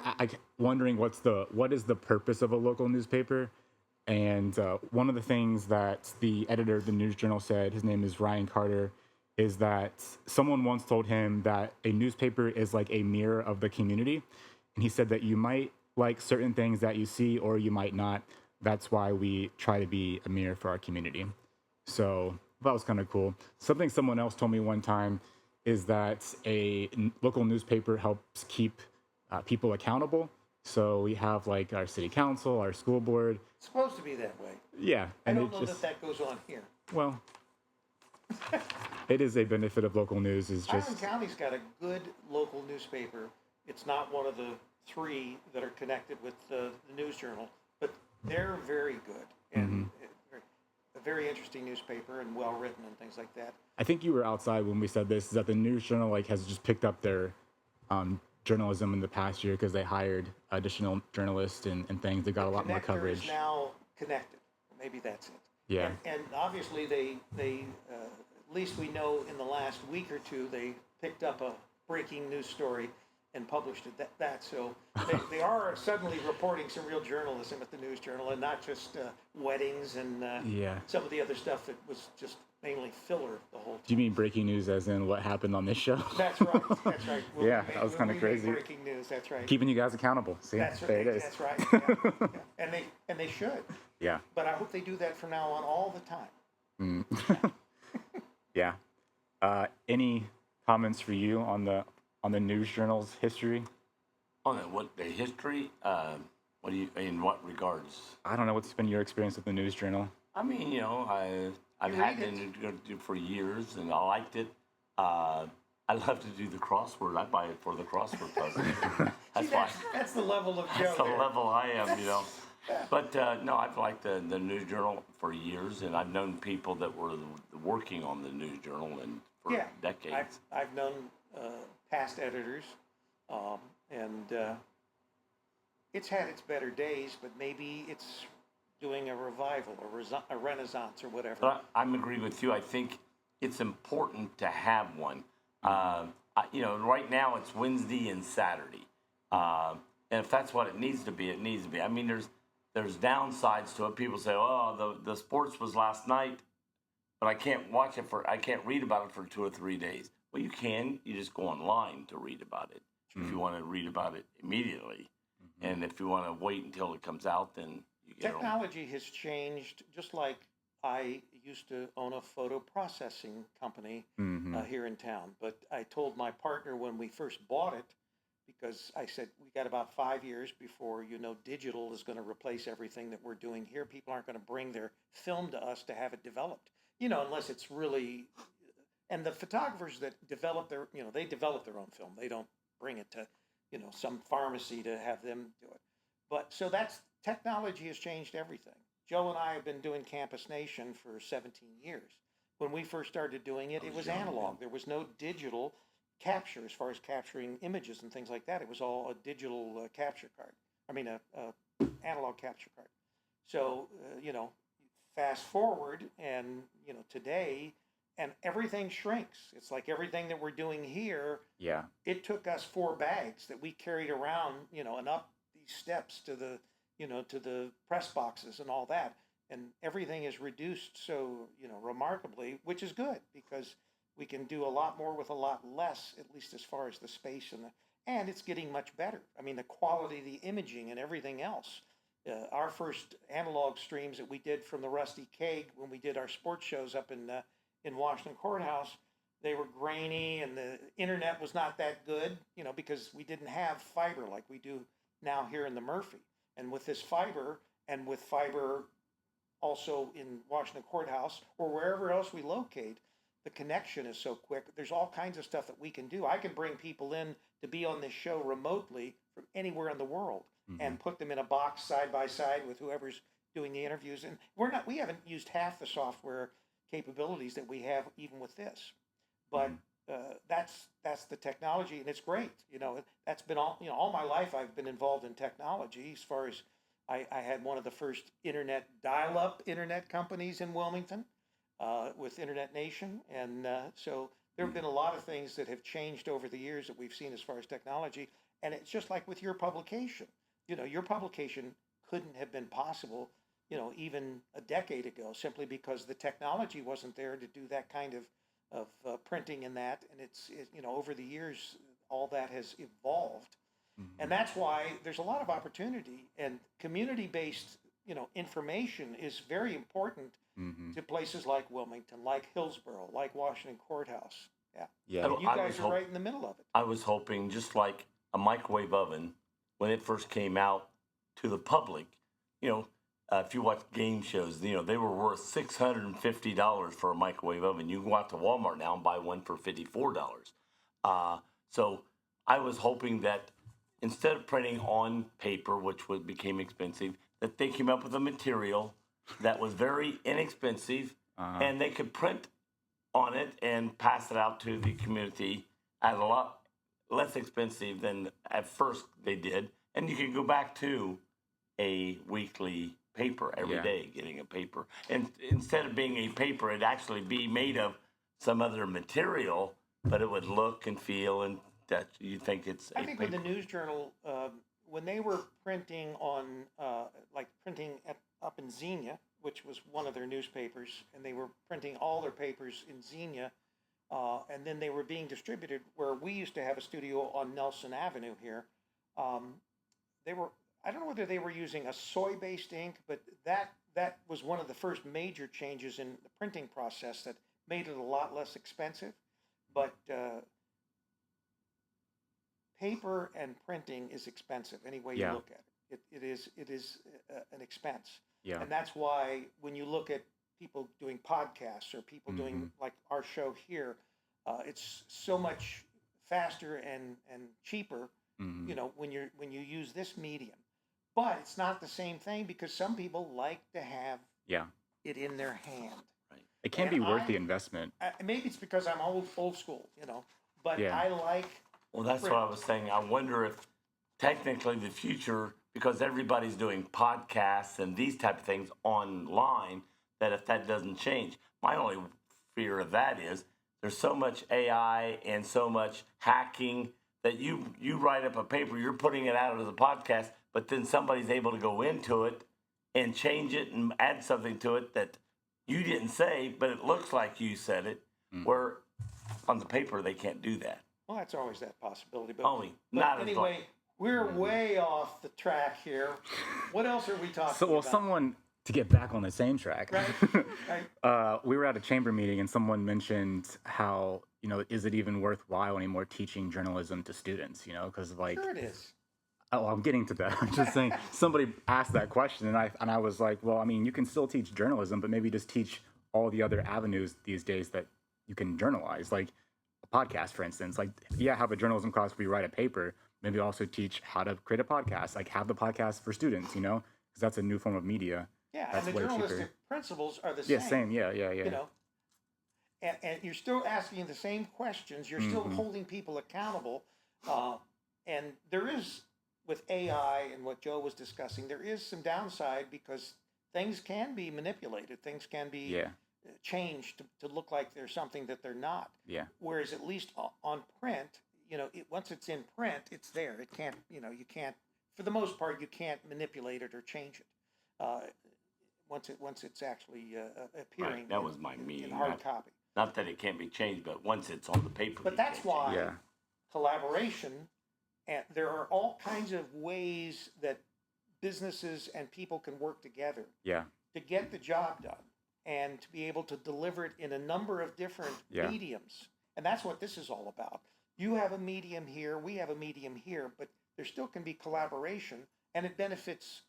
wondering what is the purpose of a local newspaper, and one of the things that the editor of the News Journal said, his name is Ryan Carter, is that someone once told him that a newspaper is like a mirror of the community, and he said that you might like certain things that you see or you might not. That's why we try to be a mirror for our community. So that was kind of cool. Something someone else told me one time is that a local newspaper helps keep people accountable. So we have like our city council, our school board. It's supposed to be that way. Yeah. I And don't know that goes on here. well, it is a benefit of local news. Is just Highland County's got a good local newspaper. It's not one of the 3 that are connected with the News Journal, but they're very good and a very interesting newspaper and well written and things like that. I think you were outside when we said this. Is that the News Journal has just picked up their journalism in the past year because they hired additional journalists and things. They got a lot more Connector coverage. is now connected. Maybe that's it. Yeah. And obviously they at least we know in the last week or 2 they picked up a breaking news story and published it. So they are suddenly reporting some real journalism at the News Journal and not just weddings and Yeah. some of the other stuff that was just mainly filler the whole time. Do you mean breaking news as in what happened on this show? That's right. That's right. Yeah, that was kinda crazy. Breaking news. That's right. Keeping you guys accountable. See, That's there right. it is. That's right. Yeah. And they should. Yeah. But I hope they do that from now on all the time. Yeah. Any comments for you on the News Journal's history? On the history? What do you, in what regards? I don't know. What's been your experience with the News Journal? I mean, I've You had read it for years, and I liked it. I love to do the crossword. I buy it for the crossword puzzle. That's why. That's the level of That's Joe the there. level I am. But no, I've liked the News Journal for years, and I've known people that were working on the News Journal and for Yeah, decades. I've known past editors, and it's had its better days, but maybe it's doing a revival, a renaissance, or whatever. But I'm agree with you. I think it's important to have one. Right now it's Wednesday and Saturday, and if that's what it needs to be, it needs to be. I mean, there's downsides to it. People say, "Oh, the sports was last night, but I can't read about it for 2 or 3 days." Well, you can. You just go online to read about it if you want to read about it immediately. And if you want to wait until it comes out, then you get Technology has changed, just like I used to own a photo processing company here in town. But I told my partner when we first bought it, because I said, we got about 5 years before, digital is going to replace everything that we're doing here. People aren't going to bring their film to us to have it developed, unless it's really, and the photographers that develop they develop their own film. They don't bring it to, some pharmacy to have them do it. But so technology has changed everything. Joe and I have been doing Campus Nation for 17 years. When we first started doing it, it was analog. There was no digital capture as far as capturing images and things like that. It was all a digital capture card. I mean, a analog capture card. So, fast forward and, today, and everything shrinks. It's like everything that we're doing here. Yeah. It took us 4 bags that we carried around, and up these steps to the, to the press boxes and all that. And everything is reduced so, remarkably, which is good because we can do a lot more with a lot less, at least as far as the space and it's getting much better. I mean, the quality of the imaging and everything else. Our first analog streams that we did from the Rusty Keg when we did our sports shows up in Washington Courthouse, they were grainy and the internet was not that good, because we didn't have fiber like we do now here in the Murphy. And with this fiber and with fiber also in Washington Courthouse or wherever else we locate, the connection is so quick. There's all kinds of stuff that we can do. I can bring people in to be on this show remotely from anywhere in the world and put them in a box side by side with whoever's doing the interviews. And we haven't used half the software capabilities that we have even with this. But that's the technology, and it's great. That's been all my life I've been involved in technology. As far as I had one of the first dial-up internet companies in Wilmington with Internet Nation, and so there have been a lot of things that have changed over the years that we've seen as far as technology. And it's just like with your publication. Your publication couldn't have been possible, even a decade ago, simply because the technology wasn't there to do that kind of printing and that. And it's over the years, all that has evolved. And that's why there's a lot of opportunity, and community-based, information is very important to places like Wilmington, like Hillsborough, like Washington Courthouse. Yeah. And you guys are right in the middle of it. I was hoping, just like a microwave oven, when it first came out to the public, if you watch game shows, they were worth $650 for a microwave oven. You can go out to Walmart now and buy one for $54. So I was hoping that instead of printing on paper, which became expensive, that they came up with a material that was very inexpensive, and they could print on it and pass it out to the community at a lot less expensive than at first they did. And you could go back to a weekly paper every day, getting a paper. And instead of being a paper, it'd actually be made of some other material, but it would look and feel and that you think it's a I think paper. with the News Journal, when they were printing on, up in Xenia, which was one of their newspapers, and they were printing all their papers in Xenia, and then they were being distributed where we used to have a studio on Nelson Avenue here. I don't know whether they were using a soy-based ink, but that was one of the first major changes in the printing process that made it a lot less expensive. But paper and printing is expensive any way you look at it. It is an expense. Yeah. And that's why when you look at people doing podcasts or people doing like our show here, it's so much faster and cheaper, when you use this medium. But it's not the same thing because some people like to have it in their hand. Right. It can be worth the investment. Maybe it's because I'm old school, but I like. Well, that's what I was saying. I wonder if technically the future, because everybody's doing podcasts and these type of things online, that if that doesn't change, my only fear of that is there's so much AI and so much hacking that you write up a paper, you're putting it out as a podcast, but then somebody's able to go into it and change it and add something to it that you didn't say, but it looks like you said it, where On the paper, they can't do that. Well, that's always that possibility. But, Only, but not as anyway, we're way off the track here. What else are we talking So, well, about? someone, to get back on the same track, Right, right. we were at a chamber meeting and someone mentioned how, is it even worthwhile anymore teaching journalism to students, because like, Sure it is. oh, I'm getting to that. I'm just saying, somebody asked that question and I was like, well, I mean, you can still teach journalism, but maybe just teach all the other avenues these days that you can journalize, like a podcast, for instance. Like, yeah, have a journalism class where you write a paper, maybe also teach how to create a podcast, like have the podcast for students, because that's a new form of media. Yeah, That's and the way journalistic cheaper. principles are the Yeah, same. same. Yeah. And you're still asking the same questions. You're still holding people accountable. And there is, with AI and what Joe was discussing, there is some downside because things can be manipulated. Things can be changed to look like they're something that they're not. Yeah. Whereas at least on print, once it's in print, it's there. It can't, you can't, for the most part, you can't manipulate it or change it. Once it's actually appearing Right, that was my in meaning. hard copy. Not that it can't be changed, but once it's on the paper. But you that's can't change why it. collaboration, and there are all kinds of ways that businesses and people can work together to get the job done and to be able to deliver it in a number of different mediums. And that's what this is all about. You have a medium here, we have a medium here, but there still can be collaboration, and it benefits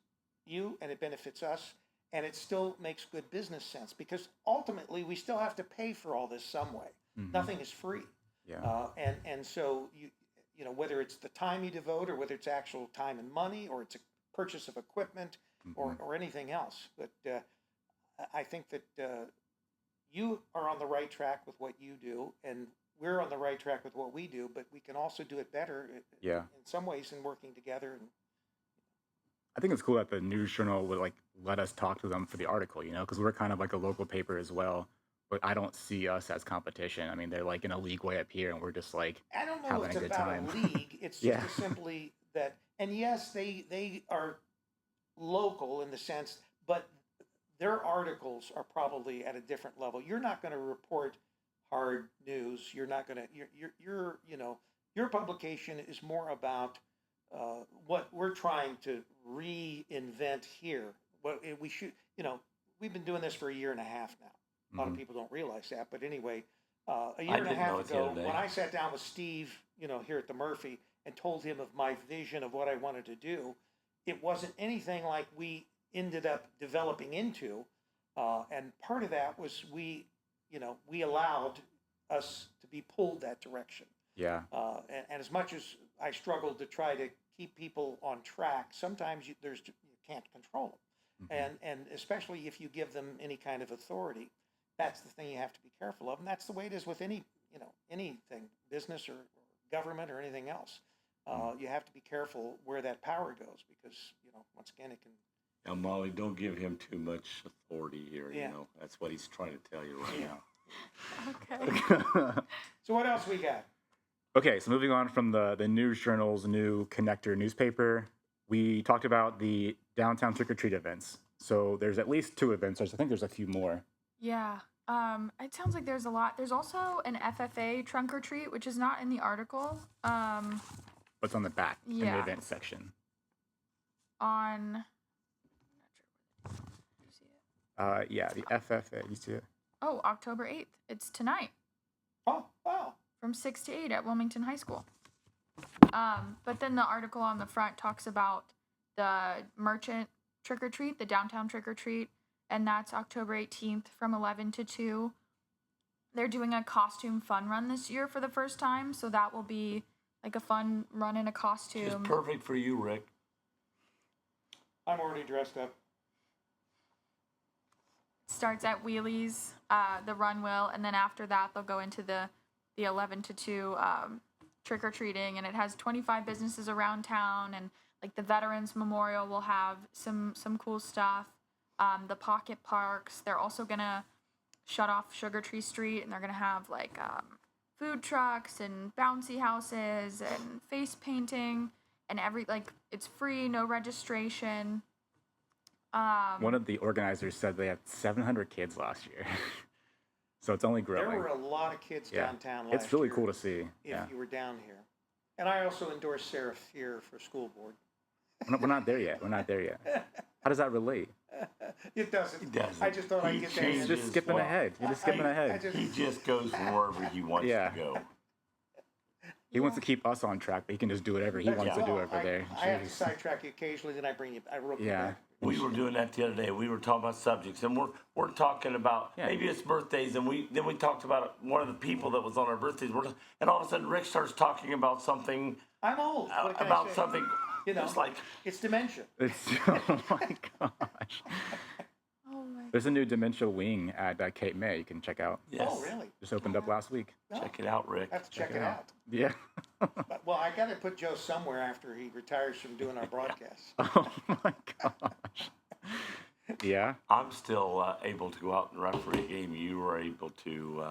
you and it benefits us, and it still makes good business sense because ultimately we still have to pay for all this some way. Nothing is free. Yeah. And so whether it's the time you devote or whether it's actual time and money or it's a purchase of equipment or anything else. But I think that you are on the right track with what you do, and we're on the right track with what we do, but we can also do it better in some ways in working together. And I think it's cool that the news journal would let us talk to them for the article, because we're kind of like a local paper as well. But I don't see us as competition. I mean, they're like in a league way up here, and we're just like I don't know having if a it's good about time. a league. It's just simply that, and yes, they are local in the sense, but their articles are probably at a different level. You're not going to report hard news. You're not going to. Your publication is more about what we're trying to reinvent here. What we should, we've been doing this for a year and a half now. A lot of people don't realize that, but anyway, a year and a half ago, when I sat down with Steve, here at the Murphy, and told him of my vision of what I wanted to do, it wasn't anything like we ended up developing into, and part of that was we allowed us to be pulled that direction. Yeah. And as much as I struggled to try to keep people on track, sometimes you can't control them, and especially if you give them any kind of authority. That's the thing you have to be careful of, and that's the way it is with anything, business or government or anything else. You have to be careful where that power goes because once again it can. Now, Molly, don't give him too much authority here. Yeah. That's what he's trying to tell you right Okay. So what else we got? Okay, so moving on from the news journal's new connector newspaper, we talked about the downtown trick-or-treat events. So there's at least 2 events. I think there's a few more. Yeah. It sounds like there's a lot. There's also an FFA trunk or treat, which is not in the article. What's on the back in the Yeah. event section? On. I'm not sure. You see it? Yeah, the FFA. You see it? Oh, October 8th. It's tonight Oh, wow. from 6 to 8 at Wilmington High School. But then the article on the front talks about the merchant trick or treat, the downtown trick or treat, and that's October 18th from 11 to 2. They're doing a costume fun run this year for the first time, so that will be like a fun run in a now. It's costume. perfect for you, Rick. I'm already dressed up. Starts at Wheelies, the run will, and then after that they'll go into the 11 to 2 trick or treating, and it has 25 businesses around town, and like the Veterans Memorial will have some cool stuff. The Pocket Parks, they're also gonna shut off Sugar Tree Street, and they're gonna have like food trucks and bouncy houses and face painting and it's free, no registration. One of the organizers said they had 700 kids last year. So it's only There growing. were a lot of kids Yeah. downtown last It's really year, cool to see. if Yeah. you were down here. And I also endorsed Sarah Fear for school board. We're not there yet. We're not there yet. How does that relate? It doesn't. He doesn't. I just thought I'd He get that He's in. changes. just skipping Well, ahead. You're just skipping ahead. He just goes wherever he wants Yeah. to go. He wants to keep us on track, but he can just do whatever he wants to do Well, over there. I have to Jeez. sidetrack you occasionally, then I rope you Yeah. back. We were doing that the other day. We were talking about subjects, and we're talking about Yeah. maybe it's birthdays, and we talked about one of the people that was on our birthdays. And all of a sudden, Rick starts talking about something I'm old. What can I about say? something. You know, It's like it's dementia. It's, oh my gosh. Oh my. There's a new dementia wing at Cape May you can check out. yes, Oh, really? Just opened up last week. No, check it out, Rick. I have to check it out. Yeah. But, well, I got to put Joe somewhere after he retires from doing our broadcasts. Oh my gosh. Yeah. I'm still able to go out and referee a game. You were able to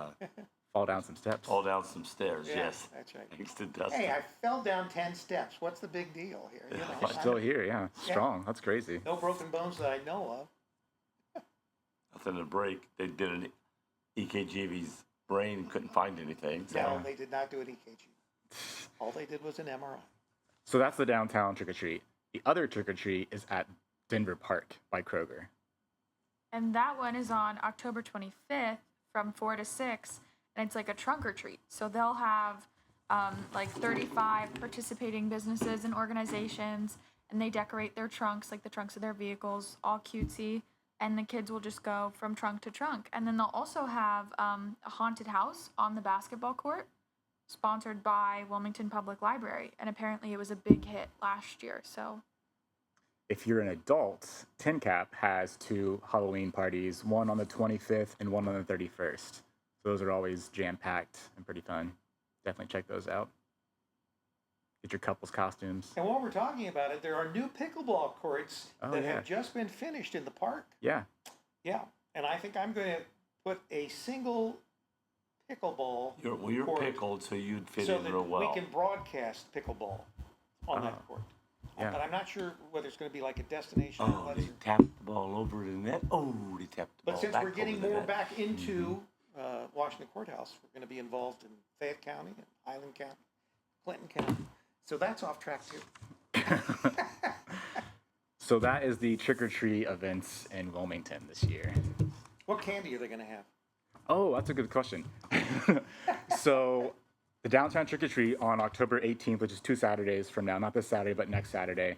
Fall down some steps. fall down some stairs. Yeah, Yes, that's right. thanks to Dustin. Hey, I fell down 10 steps. What's the big deal here? You know, You're still here, yeah. Strong. That's crazy. no broken bones that I know of. Nothing to break. They did an EKG of his brain and couldn't find anything. So No, they did not do an EKG. All they did was an MRI. So that's the downtown trick or treat. The other trick or treat is at Denver Park by Kroger. And that one is on October 25th from 4 to 6. And it's like a trunk or treat. So they'll have like 35 participating businesses and organizations. And they decorate their trunks, like the trunks of their vehicles, all cutesy. And the kids will just go from trunk to trunk. And then they'll also have a haunted house on the basketball court, sponsored by Wilmington Public Library. And apparently it was a big hit last year. So If you're an adult, Tin Cap has 2 Halloween parties, one on the 25th and one on the 31st. So those are always jam-packed and pretty fun. Definitely check those out. Get your couples costumes. And while we're talking about it, there are new pickleball courts Oh, that yeah. have just been finished in the park. Yeah. Yeah. And I think I'm going to put a single pickleball you're court pickled, so you'd fit so in that real well. we can broadcast pickleball on that court. Yeah. But I'm not sure whether it's going to be like a destination Oh, outlet they or- tapped the ball over the net. Oh, they tapped the But ball since back we're getting over the more net. back into Washington Courthouse, we're going to be involved in Fayette County and Highland County, Clinton County. So that's off track too. So that is the trick-or-treat events in Wilmington this year. What candy are they going to have? Oh, that's a good question. So the downtown trick-or-treat on October 18th, which is 2 Saturdays from now, not this Saturday, but next Saturday,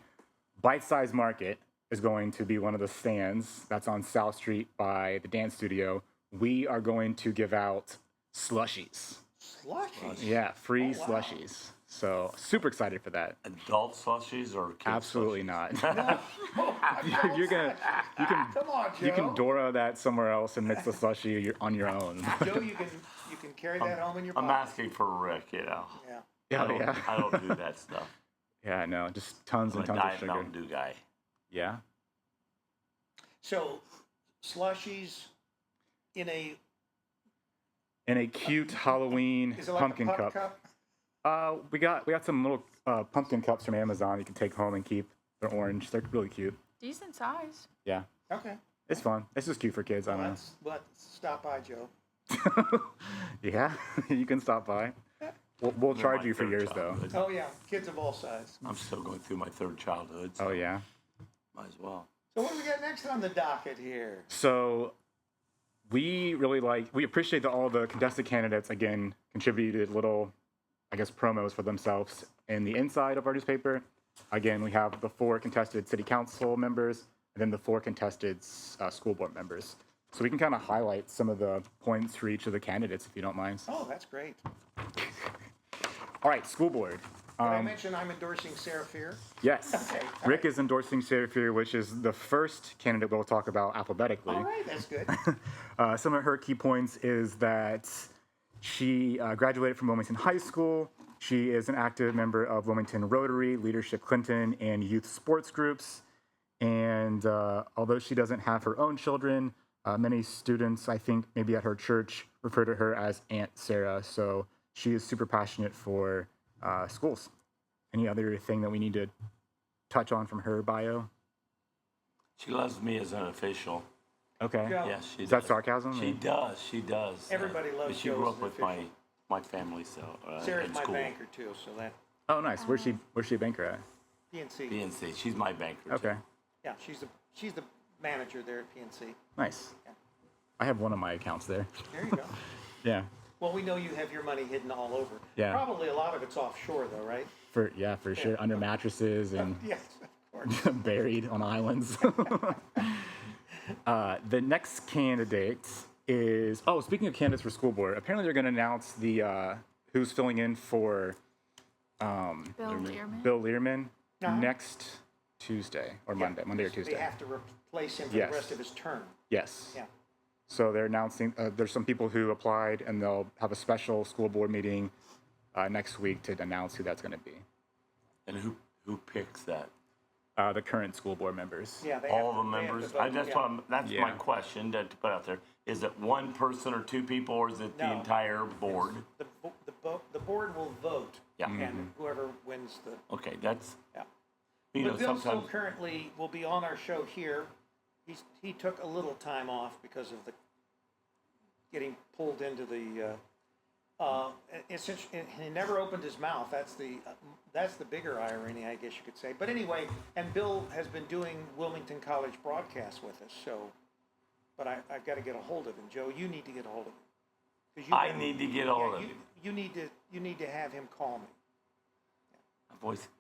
Bite Size Market is going to be one of the stands that's on South Street by the dance studio. We are going to give out slushies. Slushies. Yeah, free Oh, wow. slushies. So super excited for that. Adult slushies or kids Absolutely slushies? not. You're gonna, you can, Come on, Joe. you can Dora that somewhere else and mix the slushie on your own. Joe, you can carry that home in your I'm pocket. asking for Rick, you know. Yeah. Yeah, yeah. I don't do that stuff. Yeah, no, just tons I'm and a tons of Diet sugar. Mountain Dew guy. Yeah. So, slushies in a And a cute Halloween is it like pumpkin a pup cup. We got some little pumpkin cups from Amazon you can take home and keep. They're orange. They're really cute. decent size. Yeah, Okay. it's fun. It's just cute for kids. I don't Let's stop by, Joe. know. Yeah, you can stop by. We'll charge My you for third yours though. childhood. Oh yeah, kids of all sizes. I'm still going through my third childhood. So Oh yeah. Might as well. So what do we got next on the docket here? So we appreciate that all the contested candidates again contributed little, I guess, promos for themselves in the inside of our newspaper. Again, we have the 4 contested city council members and then the 4 contested school board members. So we can kind of highlight some of the points for each of the candidates, if you don't mind. Oh, that's great. All right, school board. Did I mention I'm endorsing Sarah Fear? Yes. Okay, all Rick is endorsing Sarah Fear, which is the first candidate we'll talk about alphabetically. All right, that's good. Some of her key points is that she graduated from Wilmington High School. She is an active member of Wilmington Rotary, Leadership Clinton, and youth sports groups. And although she doesn't have her own children, many students, I think maybe at her church, refer to her as Aunt Sarah. So she is super passionate for schools. Any other thing that we need to touch on from her bio? She loves me as an official. Okay. Joe. Yes, she Is does. that sarcasm? She or- does. She does. Everybody loves She Joe grew as up an with official. my family, so Sarah's in my school. banker too, so that Oh, nice. Where's she a banker at? PNC. PNC. She's my banker. Okay. Too. Yeah, she's the manager there at PNC. Nice. Yeah. I have one of my accounts there. There you go. Yeah. Well, we know you have your money hidden all over. Yeah. Probably a lot of it's offshore, though, right? For sure. Under mattresses and Yes, of course. buried on islands. The next candidate is speaking of candidates for school board, apparently they're going to announce the who's filling in for Bill Learman Uh-huh. next Tuesday or Yeah, Monday or They Tuesday. have to replace him for Yes. the rest of his term. Yes. Yeah. So they're announcing there's some people who applied, and they'll have a special school board meeting next week to announce who that's going to be. And who picks that? The current school board members. Yeah, they All have the to- they have members. to vote, That's Yeah. my question to put out there. Is it one person or two people, or is it the No. entire board? The board will vote. Yeah. And whoever wins the Okay, that's yeah. you But know Bill still sometimes. currently will be on our show here. He took a little time off because of the getting pulled into the. He never opened his mouth. That's the bigger irony, I guess you could say. But anyway, and Bill has been doing Wilmington College broadcasts with us. So, but I've got to get a hold of him. Joe, you need to get a hold of him. 'Cause I need to get a hold of him. You need to have him call me.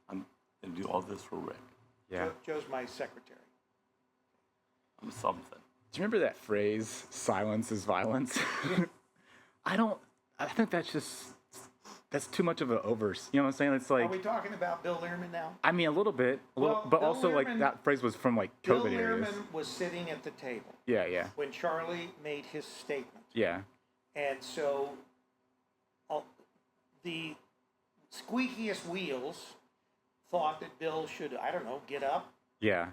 I'm gonna do all this for Rick. Yeah. Joe's my secretary. I'm something. Do you remember that phrase, silence is violence? I think that's too much of an you know what I'm saying? It's Are like, we talking about Bill Learman now? I mean, a little bit, but Bill also like Learman- that phrase was from like Bill COVID areas. Learman was sitting at the table Yeah. when Charlie made his statement. Yeah. And so the squeakiest wheels thought that Bill should, I don't know, get up, Yeah.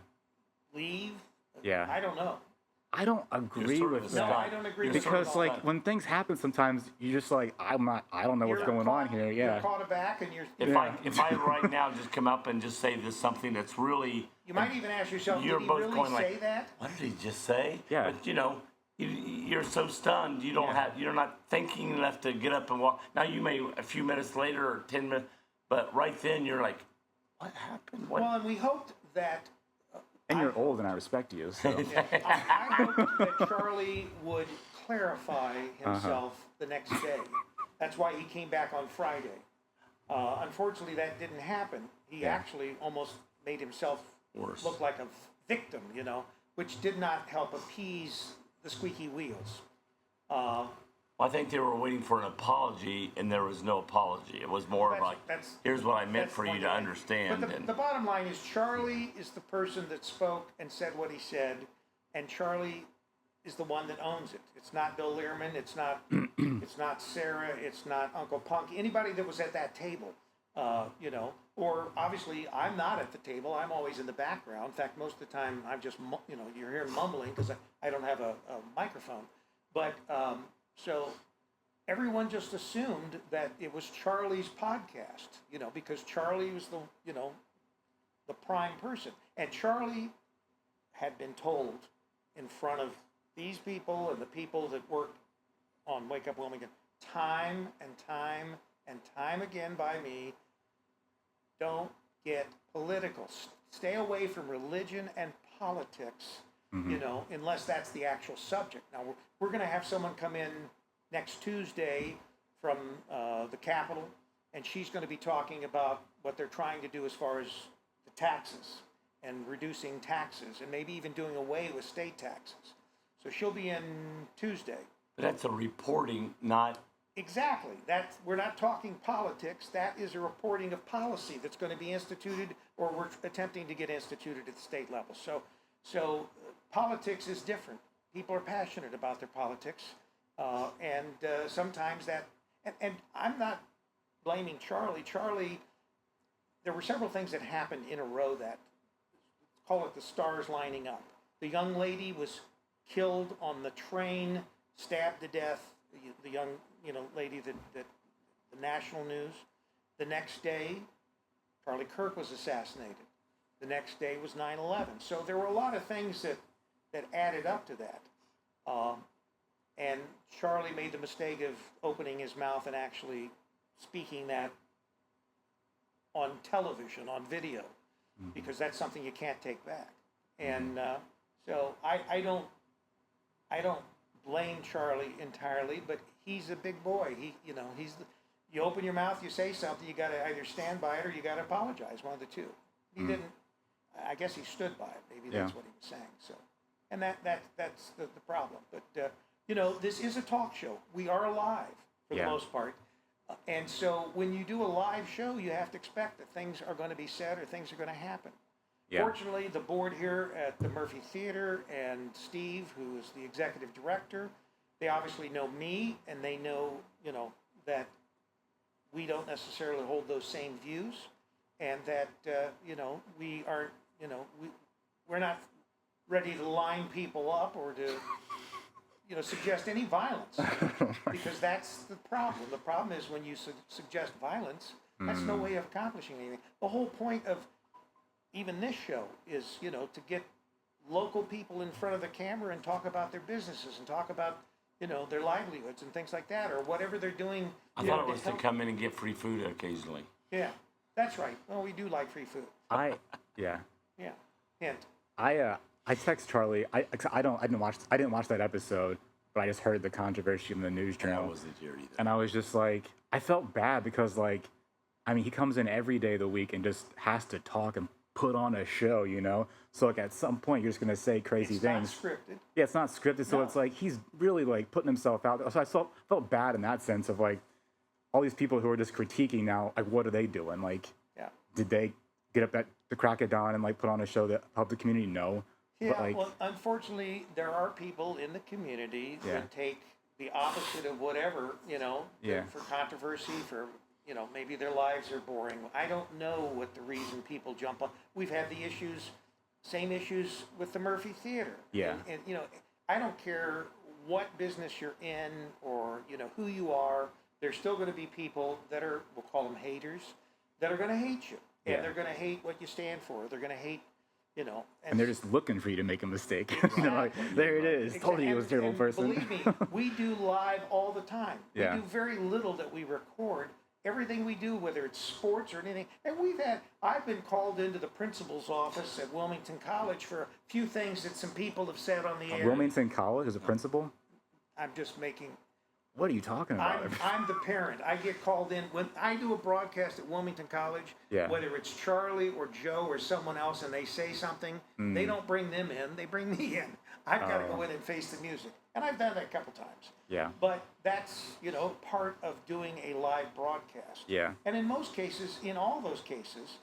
leave. Yeah. I don't know. I don't agree sort of with a No, that. I don't agree You're with sort of Because a like stunt. when things happen, sometimes you're just like, I don't know what's You're going on caught- here. You're Yeah. caught aback and you're. If I right now just come up and just say this something that's really You might even ask yourself, you're did he both really going say like, that? what did he just say? Yeah. But you're so stunned you don't Yeah. you're not thinking enough to get up and walk. Now you may a few minutes later or 10 minutes, but right then you're like, what happened? What? Well, and we hoped that. And you're old, and I respect you. So I hoped that Charlie would clarify Uh-huh. himself the next day. That's why he came back on Friday. Unfortunately, that didn't happen. He Yeah. actually almost made himself Worse. look like a victim, which did not help appease the squeaky wheels. I think they were waiting for an apology, and there was no apology. It was more That's- like, that's- here's what I meant That's for you one to thing. understand. But the bottom line is Charlie is the person that spoke and said what he said, and Charlie is the one that owns it. It's not Bill Learman. It's not. It's not Sarah. It's not Uncle Punky. Anybody that was at that table, Or obviously, I'm not at the table. I'm always in the background. In fact, most of the time, I'm just you're hearing mumbling because I don't have a microphone. But so everyone just assumed that it was Charlie's podcast, because Charlie was the prime person. And Charlie had been told in front of these people and the people that work on Wake Up Wilmington time and time again by me, don't get political. Stay away from religion and politics, unless that's the actual subject. Now, we're going to have someone come in next Tuesday from the Capitol, and she's going to be talking about what they're trying to do as far as the taxes and reducing taxes and maybe even doing away with state taxes. So she'll be in Tuesday. But that's a reporting, not. Exactly. We're not talking politics. That is a reporting of policy that's going to be instituted, or we're attempting to get instituted at the state level. So politics is different. People are passionate about their politics, and sometimes that. And I'm not blaming Charlie. Charlie, there were several things that happened in a row that, call it the stars lining up. The young lady was killed on the train, stabbed to death. The young lady that the national news. The next day, Charlie Kirk was assassinated. The next day was 9/11. So there were a lot of things that added up to that. And Charlie made the mistake of opening his mouth and actually speaking that on television, on video, because that's something you can't take back. And so I don't blame Charlie entirely, but he's a big boy. You open your mouth, you say something, you got to either stand by it or you got to apologize. One of the two. He didn't. I guess he stood by it. Maybe that's what he was saying. So, and that's the problem. But this is a talk show. We are live for the most part. And so when you do a live show, you have to expect that things are going to be said or things are going to happen. Yeah. Fortunately, the board here at the Murphy Theater and Steve, who is the executive director, they obviously know me, and they know, that we don't necessarily hold those same views, and that, we aren't, we're not ready to line people up or to, suggest any violence, because that's the problem. The problem is when you suggest violence, that's no way of accomplishing anything. The whole point of even this show is, to get local people in front of the camera and talk about their businesses and talk about, their livelihoods and things like that, or whatever they're doing. I thought it was to come in and get free food occasionally. Yeah, that's right. Well, we do like free food. Yeah. Hint. I text Charlie. I didn't watch that episode, but I just heard the controversy in the news journal. I wasn't here either. And I was just like, I felt bad because he comes in every day of the week and just has to talk and put on a show, So at some point you're just gonna say crazy things. It's not scripted. Yeah, it's not scripted. So it's like he's really putting himself out there. So I felt bad in that sense of all these people who are just critiquing now. What are they doing? Did they get up at the crack of dawn and put on a show that helped the community? No. Yeah, well, unfortunately, there are people in the community that take the opposite of whatever, for controversy, for, maybe their lives are boring. I don't know what the reason people jump on. We've had the same issues with the Murphy Theater. Yeah. And I don't care what business you're in or, who you are, there's still going to be people that are, we'll call them haters, that are going to hate you. And they're going to hate what you stand for. They're going to hate, and they're just looking for you to make a mistake. Exactly. There it is. Told you he was a terrible person. Believe me, we do live all the time. Yeah. We do very little that we record. Everything we do, whether it's sports or anything, and I've been called into the principal's office at Wilmington College for a few things that some people have said on the air. Wilmington College as a principal? I'm just making... What are you talking about? I'm the parent. I get called in when I do a broadcast at Wilmington College, whether it's Charlie or Joe or someone else, and they say something, they don't bring them in, they bring me in. I've got to go in and face the music. And I've done that a couple times. Yeah. But that's, part of doing a live broadcast. Yeah. And in most cases, in all those cases,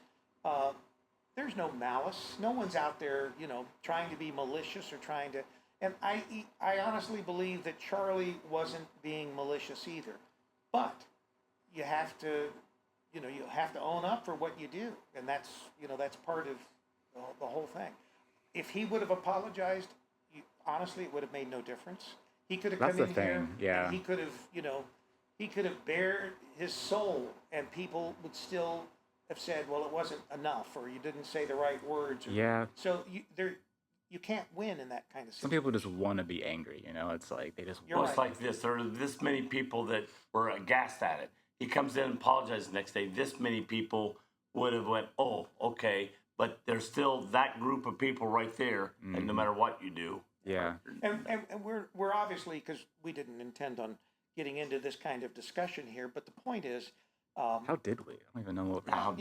there's no malice. No one's out there, trying to be malicious or trying to... And I honestly believe that Charlie wasn't being malicious either, but you have to, you have to own up for what you do, and that's part of the whole thing. If he would have apologized, honestly, it would have made no difference. He could have come in here, and he could have, he could have bared his soul, and people would still have said, well, it wasn't enough, or you didn't say the right words. Or, so you can't win in that kind of situation. Some people just want to be angry, It's like they just... It's like this. There are this many people that were aghast at it. He comes in and apologizes the next day. This many people would have went, oh, okay. But there's still that group of people right there, and no matter what you do. Yeah. And we're obviously, because we didn't intend on getting into this kind of discussion here, but the point is... how did we? I don't even know what... I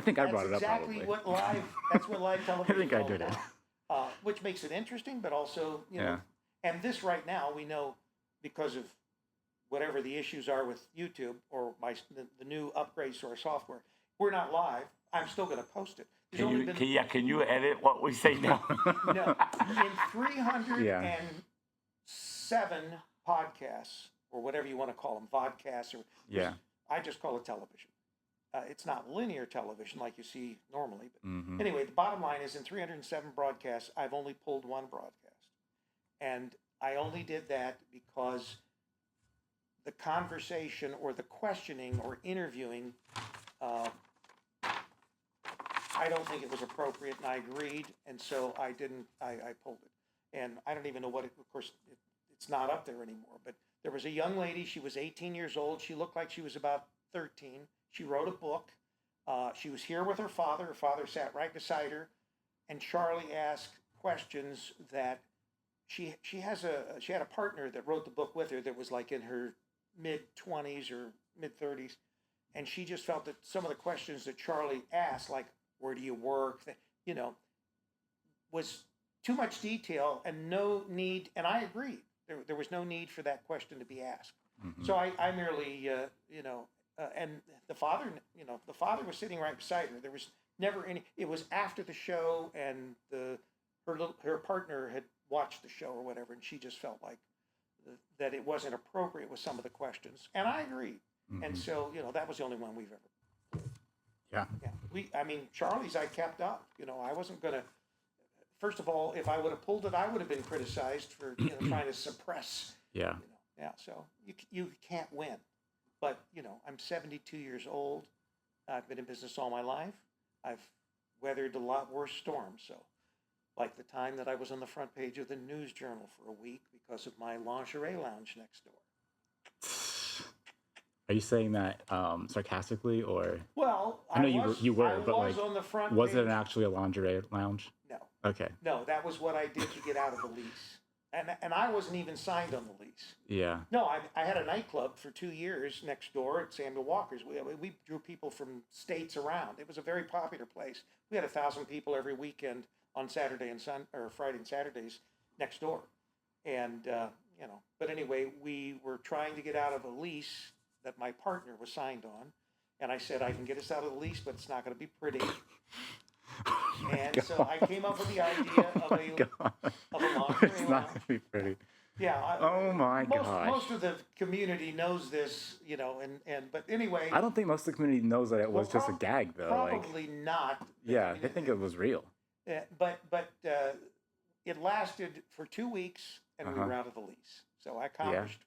think I brought it up exactly probably. That's what live television I think is I all did it. about. Which makes it interesting, but also, and this right now, we know because of whatever the issues are with YouTube or the new upgrades to our software, we're not live. I'm still going to post it. Can you edit what we say now? No. In 307 podcasts, or whatever you want to call them, vodcasts, I just call it television. It's not linear television like you see normally. But anyway, the bottom line is in 307 broadcasts, I've only pulled one broadcast. And I only did that because the conversation or the questioning or interviewing, I don't think it was appropriate, and I agreed. And so I pulled it. And I don't even know what of course, it's not up there anymore. But there was a young lady. She was 18 years old. She looked like she was about 13. She wrote a book. She was here with her father. Her father sat right beside her, and Charlie asked questions that she had a partner that wrote the book with her that was like in her mid 20s or mid 30s, and she just felt that some of the questions that Charlie asked, like where do you work, that was too much detail and no need. And I agreed. There was no need for that question to be asked. So I merely, and the father was sitting right beside her. There was never any. It was after the show, and her partner had watched the show or whatever, and she just felt like that it wasn't appropriate with some of the questions, and I agreed. And so that was the only one we've ever. Yeah. Yeah. Charlie's I kept up. I wasn't gonna. First of all, if I would have pulled it, I would have been criticized for trying to suppress. Yeah. Yeah. So you can't win. But I'm 72 years old. I've been in business all my life. I've weathered a lot worse storms. So, like the time that I was on the front page of the News Journal for a week because of my lingerie lounge next door. Are you saying that sarcastically, or? Well, I know you were, I but was on the front was page. it actually a lingerie lounge? No. Okay. No, that was what I did to get out of the lease. And I wasn't even signed on the lease. Yeah. No, I had a nightclub for 2 years next door at Samuel Walker's. We drew people from states around. It was a very popular place. We had 1,000 people every weekend on Saturday and Friday and Saturdays next door. And, but anyway, we were trying to get out of a lease that my partner was signed on. And I said, I can get us out of the lease, but it's not going to be pretty. And so I came up with the idea of a lingerie It's not lounge. going to be pretty. Yeah. Oh my gosh. Most of the community knows this, but anyway. I don't think most of the community knows that it was just a gag, though. Probably not. Yeah, they think it was real. But it lasted for 2 weeks, and we were out of the lease. So I accomplished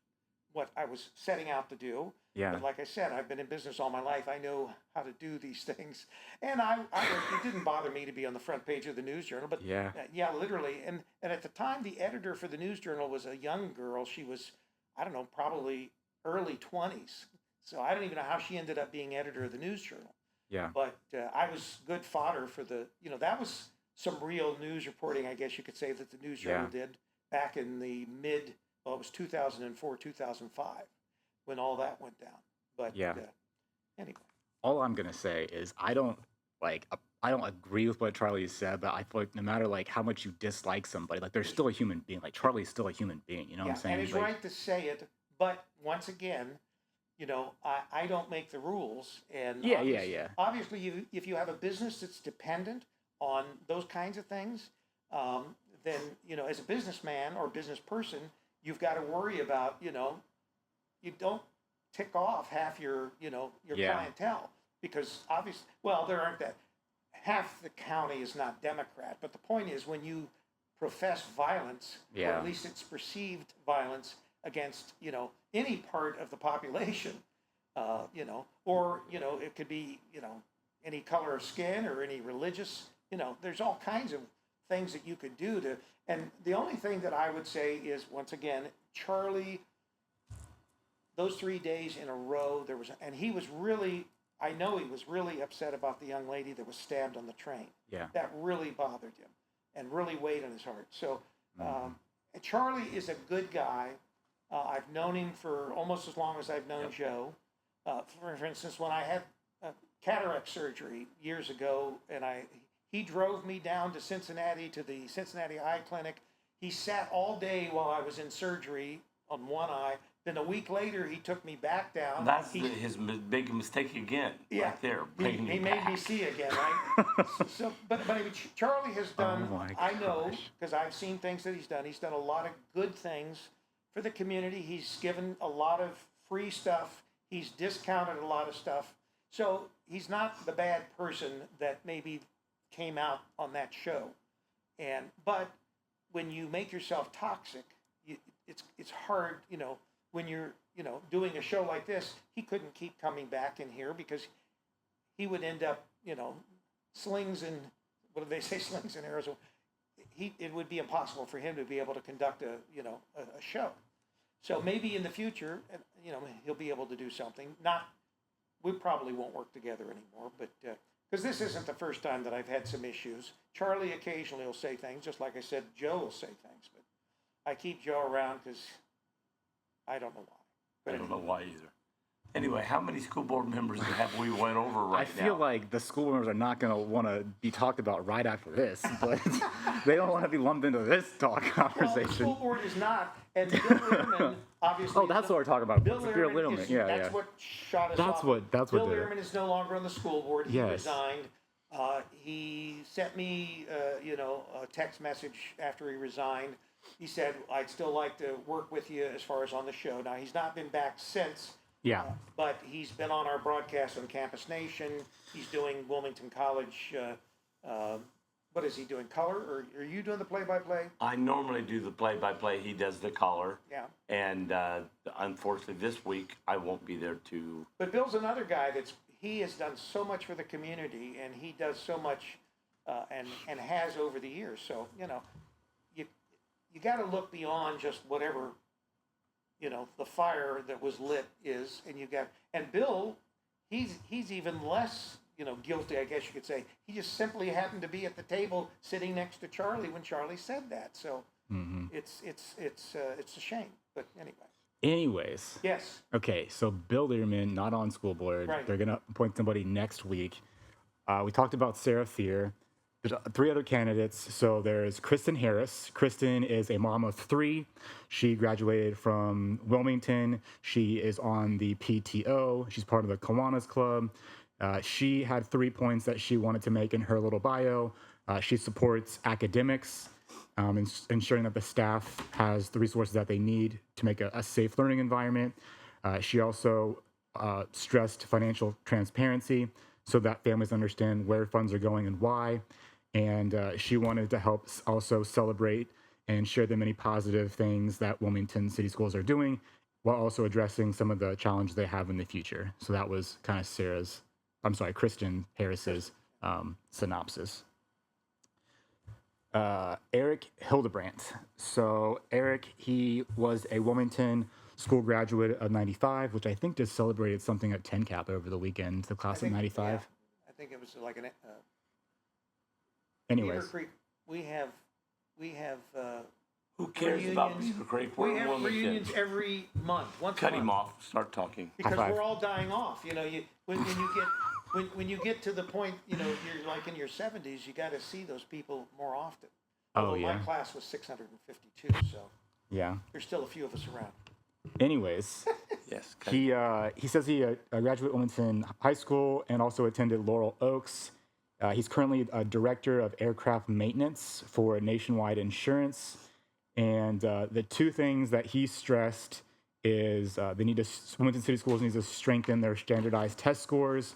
what I was setting out to do. Yeah. But like I said, I've been in business all my life. I know how to do these things. And it didn't bother me to be on the front page of the News Journal. But yeah, literally. And at the time, the editor for the News Journal was a young girl. She was, I don't know, probably early 20s. So I don't even know how she ended up being editor of the News Journal. Yeah. But I was good fodder for that was some real news reporting, I guess you could say, that the News Journal did back in the it was 2004, 2005. When all that went down. But anyway. All I'm gonna say is I don't agree with what Charlie said, but I feel like no matter how much you dislike somebody, they're still a human being. Like Charlie's still a human being. You know what I'm saying? And he's right to say it, but once again, I don't make the rules. And obviously, if you have a business that's dependent on those kinds of things, then as a businessman or business person, you've got to worry about you don't tick off half your clientele, because obviously, there aren't that. Half the county is not Democrat, but the point is when you profess violence, or at least it's perceived violence against, any part of the population, or, it could be, any color of skin or any religious, there's all kinds of things that you could do and the only thing that I would say is, once again, Charlie, those 3 days in a row, and he was really, I know he was really upset about the young lady that was stabbed on the train. Yeah. That really bothered him and really weighed on his heart. So Charlie is a good guy. I've known him for almost as long as I've known Joe. For instance, when I had cataract surgery years ago, and he drove me down to Cincinnati to the Cincinnati Eye Clinic. He sat all day while I was in surgery on one eye. Then a week later, he took me back down. That's his big mistake again, right there. He made me see again, right? But Charlie has done, I know, because I've seen things that he's done. He's done a lot of good things for the community. He's given a lot of free stuff. He's discounted a lot of stuff. So he's not the bad person that maybe came out on that show. But when you make yourself toxic, it's hard, when you're, doing a show like this. He couldn't keep coming back in here because he would end up, slings and, what do they say, slings and arrows. it would be impossible for him to be able to conduct a show. So maybe in the future, he'll be able to do something. We probably won't work together anymore, but because this isn't the first time that I've had some issues. Charlie occasionally will say things, just like I said, Joe will say things, but I keep Joe around because I don't know why. But I don't know why either. Anyway, how many school board members have we went over I right now? feel like the school members are not going to want to be talked about right after this, but they don't want to be lumped into this talk Well, conversation. the school board is not, and Bill Lehrman, obviously. Oh, that's what we're talking about. Bill Superior Lehrman Littleman. is, Yeah, that's yeah. what shot us That's off. what Bill did it. Lehrman is no longer on the school board. He Yes. resigned. He sent me, a text message after he resigned. He said, I'd still like to work with you as far as on the show. Now, he's not been back since. Yeah. But he's been on our broadcast on Campus Nation. He's doing Wilmington College. What is he doing? Color? Or are you doing the play-by-play? I normally do the play-by-play. He does the color. Yeah. And unfortunately, this week, I won't be there to... But Bill's another guy he has done so much for the community, and he does so much, and has over the years. So, you got to look beyond just whatever, the fire that was lit is, and Bill, he's even less, guilty, I guess you could say. He just simply happened to be at the table sitting next to Charlie when Charlie said that. So it's a shame. But anyway. Anyways. Yes. Okay, so Bill Lehrman, not on school board. Right. They're going to appoint somebody next week. We talked about Sarah Fear. There's 3 other candidates. So there's Kristen Harris. Kristen is a mom of 3. She graduated from Wilmington. She is on the PTO. She's part of the Kiwanis Club. She had 3 points that she wanted to make in her little bio. She supports academics, ensuring that the staff has the resources that they need to make a safe learning environment. She also stressed financial transparency so that families understand where funds are going and why. And she wanted to help also celebrate and share the many positive things that Wilmington City Schools are doing while also addressing some of the challenges they have in the future. So that was kind of Kristen Harris's synopsis. Eric Hildebrandt. So Eric, he was a Wilmington school graduate of 95, which I think just celebrated something at 10 Cap over the weekend, the class of 95. Yeah, I think it was like an... Anyways. Beaver Creek, we have Who cares about reunions. Beaver Creek? We We're have Wilmington. reunions every month, once Cut a him month. off. Start talking. Because High five. we're all dying off. When you get to the point, you're like in your 70s, you got to see those people more often. Oh, Although yeah. My class was 652, so Yeah. there's still a few of us around. Anyways, Yes. he says he graduated Wilmington High School and also attended Laurel Oaks. He's currently a director of aircraft maintenance for Nationwide Insurance. And the 2 things that he stressed is Wilmington City Schools needs to strengthen their standardized test scores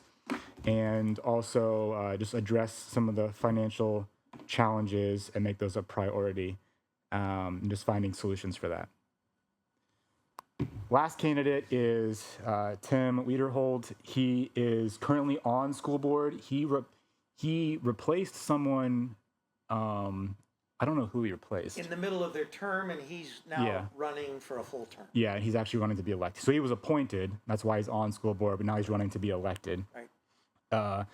and also just address some of the financial challenges and make those a priority, and just finding solutions for that. Last candidate is Tim Lederhold. He is currently on school board. He replaced someone, I don't know who he replaced. In the middle of their term, and he's now running for a full term. Yeah, he's actually running to be elected. So he was appointed. That's why he's on school board, but now he's running to be elected. Right.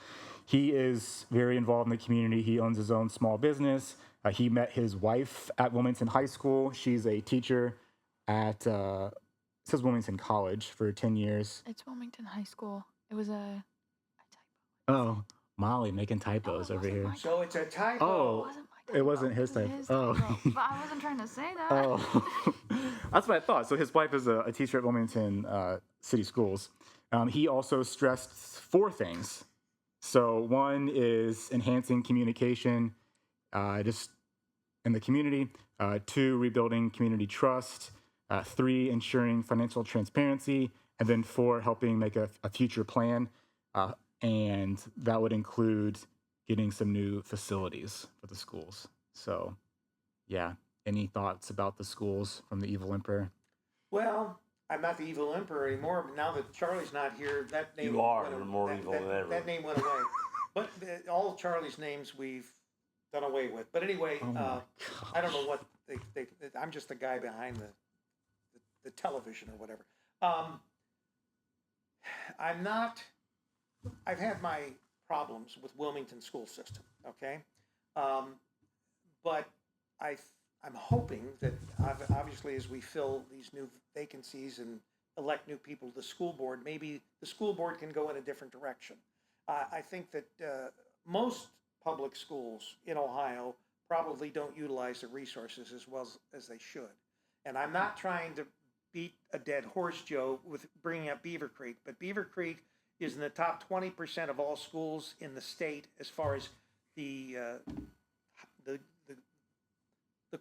He is very involved in the community. He owns his own small business. He met his wife at Wilmington High School. She's a teacher at, it says Wilmington College for 10 years. It's Wilmington High School. It was a typo. Oh, Molly making typos over here. So it's a typo. Oh, It wasn't my typo. it wasn't his It was typo. his Oh. typo. But I wasn't trying to say that. Oh, that's what I thought. So his wife is a teacher at Wilmington City Schools. He also stressed 4 things. So 1 is enhancing communication just in the community. 2, rebuilding community trust. 3, ensuring financial transparency. And then 4, helping make a future plan. And that would include getting some new facilities for the schools. So, yeah. Any thoughts about the schools from the Evil Emperor? Well, I'm not the evil emperor anymore, but now that Charlie's not here, that name You are. went You're more that, evil that, than ever. That name went away. But all Charlie's names we've done away with. But anyway, Oh my I don't know what I'm just the guy behind the television or whatever. I'm not. I've had my problems with Wilmington school system. Okay, but I'm hoping that obviously as we fill these new vacancies and elect new people to the school board, maybe the school board can go in a different direction. I think that most public schools in Ohio probably don't utilize the resources as well as they should. And I'm not trying to beat a dead horse, Joe, with bringing up Beaver Creek, but Beaver Creek is in the top 20% of all schools in the state as far as the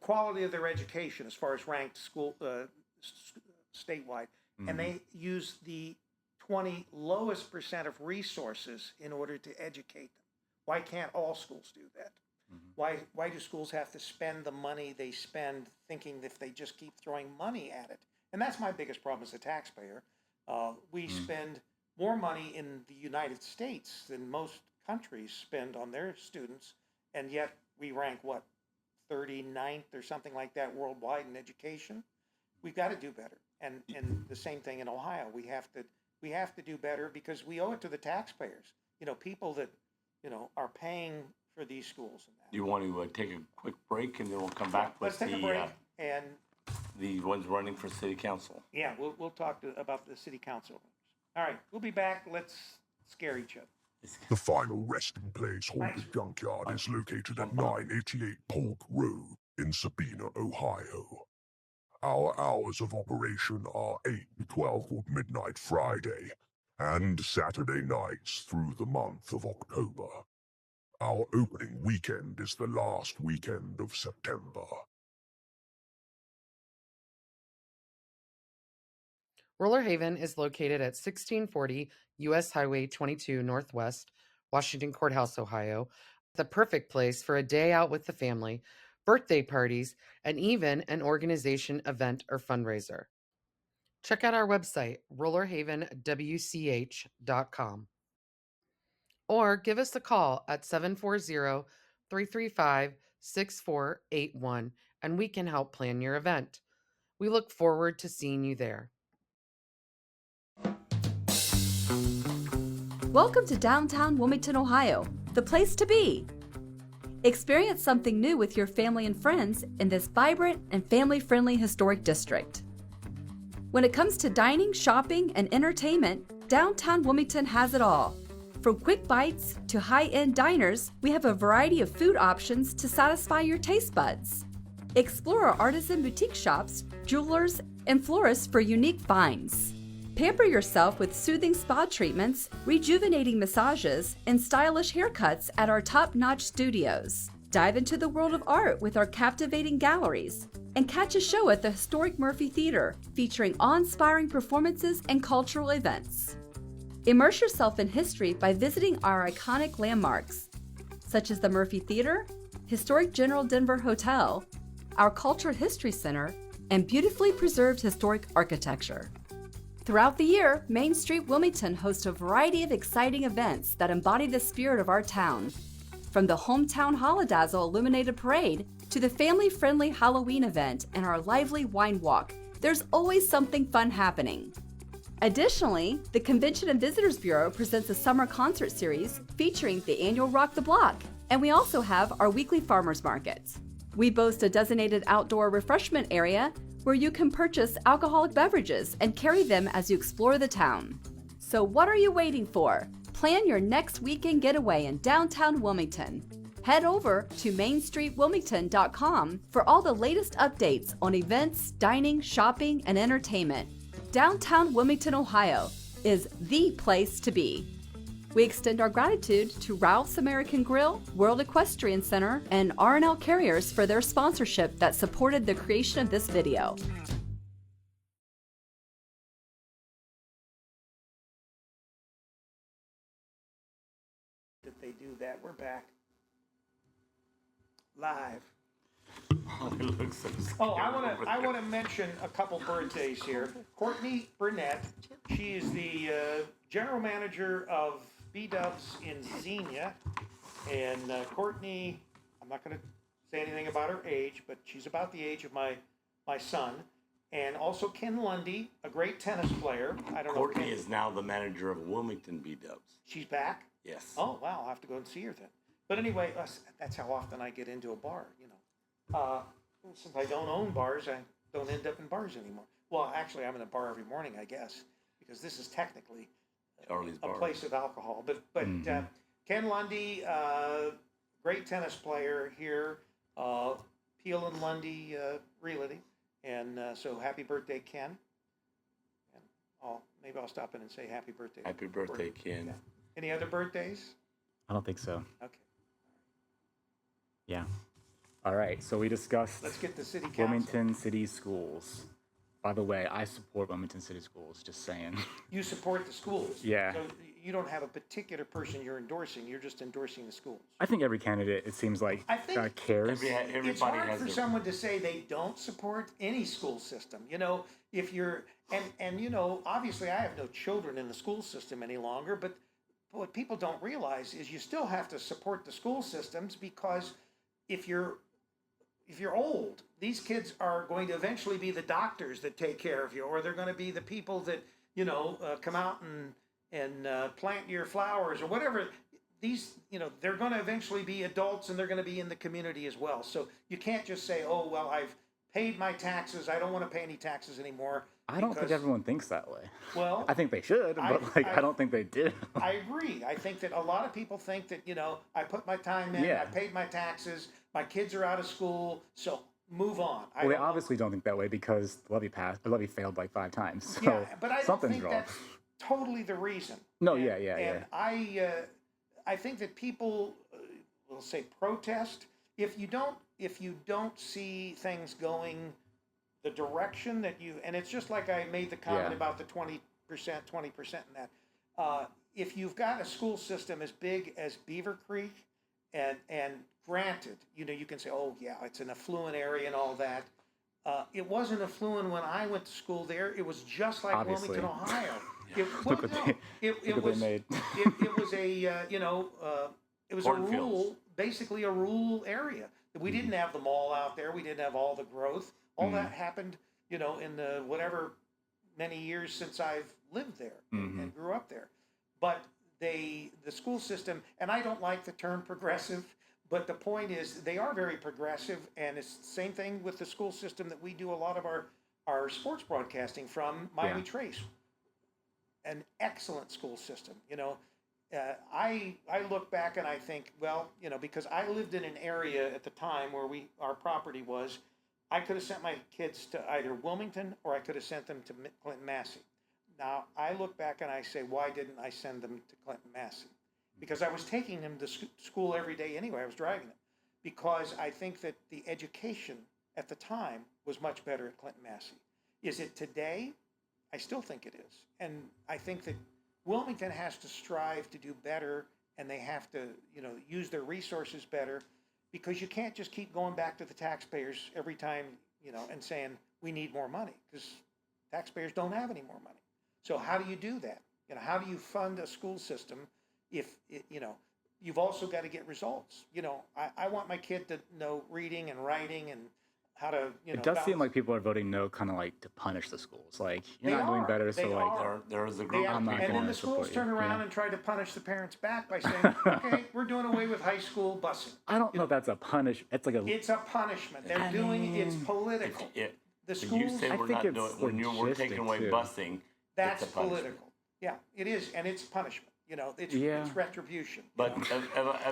quality of their education, as far as ranked school statewide, and they use the 20 lowest percent of resources in order to educate them. Why can't all schools do that? Why do schools have to spend the money they spend thinking that if they just keep throwing money at it? And that's my biggest problem as a taxpayer. We spend more money in the United States than most countries spend on their students, and yet we rank, what, 39th or something like that worldwide in education. We've got to do better. And the same thing in Ohio. We have to do better because we owe it to the taxpayers. You know, people that, you know, are paying for these schools and that. You want to take a quick break and then we'll come back with Let's take a break and the ones running for city council. yeah, we'll talk about the city council. All right, we'll be back. Let's scare each other. The final resting place haunted junkyard is located at 988 Polk Road in Sabina, Ohio. Our hours of operation are 8 to 12 on midnight Friday and Saturday nights through the month of October. Our opening weekend is the last weekend of September. Roller Haven is located at 1640 U.S. Highway 22 Northwest, Washington Courthouse, Ohio. The perfect place for a day out with the family, birthday parties, and even an organization event or fundraiser. Check out our website, rollerhavenwch.com. Or give us a call at 740-335-6481 and we can help plan your event. We look forward to seeing you there. Welcome to downtown Wilmington, Ohio, the place to be. Experience something new with your family and friends in this vibrant and family-friendly historic district. When it comes to dining, shopping, and entertainment, downtown Wilmington has it all. From quick bites to high-end diners, we have a variety of food options to satisfy your taste buds. Explore our artisan boutique shops, jewelers, and florists for unique finds. Pamper yourself with soothing spa treatments, rejuvenating massages, and stylish haircuts at our top-notch studios. Dive into the world of art with our captivating galleries. And catch a show at the historic Murphy Theater, featuring awe-inspiring performances and cultural events. Immerse yourself in history by visiting our iconic landmarks, such as the Murphy Theater, historic General Denver Hotel, our Cultural History Center, and beautifully preserved historic architecture. Throughout the year, Main Street Wilmington hosts a variety of exciting events that embody the spirit of our town. From the Hometown Holodazzle Illuminated Parade to the family-friendly Halloween event and our lively wine walk, there's always something fun happening. Additionally, the Convention and Visitors Bureau presents a summer concert series featuring the annual Rock the Block, and we also have our weekly farmers markets. We boast a designated outdoor refreshment area where you can purchase alcoholic beverages and carry them as you explore the town. So what are you waiting for? Plan your next weekend getaway in downtown Wilmington. Head over to mainstreetwilmington.com for all the latest updates on events, dining, shopping, and entertainment. Downtown Wilmington, Ohio is the place to be. We extend our gratitude to Ralph's American Grill, World Equestrian Center, and R&L Carriers for their sponsorship that supported the creation of this video. That they do that. We're back. Live. It looks so Oh, I scary over there. want to mention a couple birthdays here. Courtney Burnett, she is the general manager of B-Dubs in Xenia, and Courtney, I'm I'm not going to say anything about her age, but she's about the age of my son. And also Ken Lundy, a great tennis player. I don't know. Courtney Ken, is now the manager of Wilmington B-Dubs. she's back. Yes. Oh wow, I'll have to go and see her then. But anyway, that's how often I get into a bar. Since I don't own bars, I don't end up in bars anymore. Well, actually, I'm in a bar every morning, I guess, because this is technically Charlie's a Bar. place of alcohol. But Ken Lundy, great tennis player here, Peel and Lundy Realty, and so happy birthday, Ken. And maybe I'll stop in and say happy birthday. Happy birthday, Ken. Yeah. Any other birthdays? I don't think so. Okay, Yeah. All right. So we discussed let's get the city council. Wilmington City Schools. By the way, I support Wilmington City Schools. Just saying. You support the schools. Yeah. So you don't have a particular person you're endorsing. You're just endorsing the schools. I think every candidate, it seems like, I think cares. Everybody it's hard has for their... someone to say they don't support any school system. If you're and obviously I have no children in the school system any longer, but what people don't realize is you still have to support the school systems, because if you're old, these kids are going to eventually be the doctors that take care of you, or they're going to be the people that come out and plant your flowers or whatever. These, they're going to eventually be adults, and they're going to be in the community as well. So you can't just say, oh, well, I've paid my taxes, I don't want to pay any taxes anymore. I don't think everyone thinks that way. Well, I think they should, but I don't think they do. I agree. I think that a lot of people think that, I put my time in, Yeah. I paid my taxes, my kids are out of school, so move on. Well, they obviously don't think that way because the levy failed like 5 times. So Yeah, but I don't something's think wrong. that's totally the reason. No, And- yeah. And I think that people will say protest if you don't see things going the direction that you, and it's just like I made the comment Yeah. about the 20%, 20% and that. If you've got a school system as big as Beaver Creek, and granted, you can say, oh yeah, it's an affluent area and all that. It wasn't affluent when I went to school there. It was just like Obviously. Wilmington, Ohio. Look what they made. It was a it was a Cornfields. basically a rural area. We didn't have the mall out there. We didn't have all the growth. All that happened, in the whatever many years since I've lived there and grew up there. But the school system, and I don't like the term progressive, but the point is they are very progressive, and it's the same thing with the school system that we do a lot of our sports broadcasting from. Miami Trace, an excellent school system. I look back and I think, well, because I lived in an area at the time where our property was, I could have sent my kids to either Wilmington or I could have sent them to Clinton Massey. Now, I look back and I say, why didn't I send them to Clinton Massey? Because I was taking them to school every day anyway. I was driving them. Because I think that the education at the time was much better at Clinton Massey. Is it today? I still think it is. And I think that Wilmington has to strive to do better, and they have to, use their resources better, because you can't just keep going back to the taxpayers every time, and saying we need more money, because taxpayers don't have any more money. So how do you do that? How do you fund a school system if you've also got to get results? I want my kid to know reading and writing and how to, It does seem like people are voting no, kind of like to punish the schools. Like, you're They not doing are. better, They so like, are. There is a They group have- I'm not and then gonna the schools support you. turn around Yeah. and try to punish the parents back by saying, okay, we're doing away with high school busing. I don't know if that's a punish. It's like a. It's a punishment. They're I doing it's mean, political. The But you schools, say I we're think not it's doing, when we're taking logistic, away too. busing, that's it's a punishment. political. Yeah, it is, and it's punishment. It's Yeah. it's retribution. But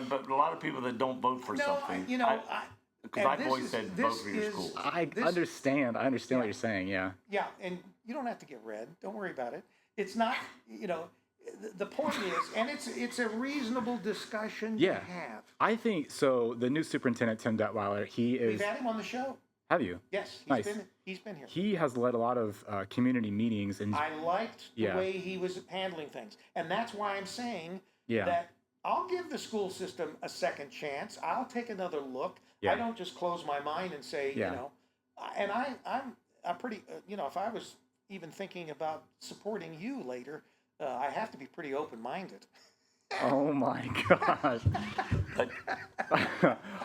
but a lot of people that don't vote for No, something, because and I've this always is- said this vote for your is- schools. I this- understand. I understand what Yeah. you're saying. Yeah. Yeah, and you don't have to get red. Don't worry about it. It's not, the point is, and it's a reasonable discussion Yeah. to have. I think so. The new superintendent, Tim Detweiler, he is. We've had him on the show. Have you? Yes, Nice. he's been here. He has led a lot of community meetings and. I liked the Yeah. way he was handling things. And that's why I'm saying Yeah. that I'll give the school system a second chance. I'll take another look. Yeah. I don't just close my mind and say, Yeah. and I'm pretty, if I was even thinking about supporting you later, I have to be pretty open-minded. Oh my gosh. But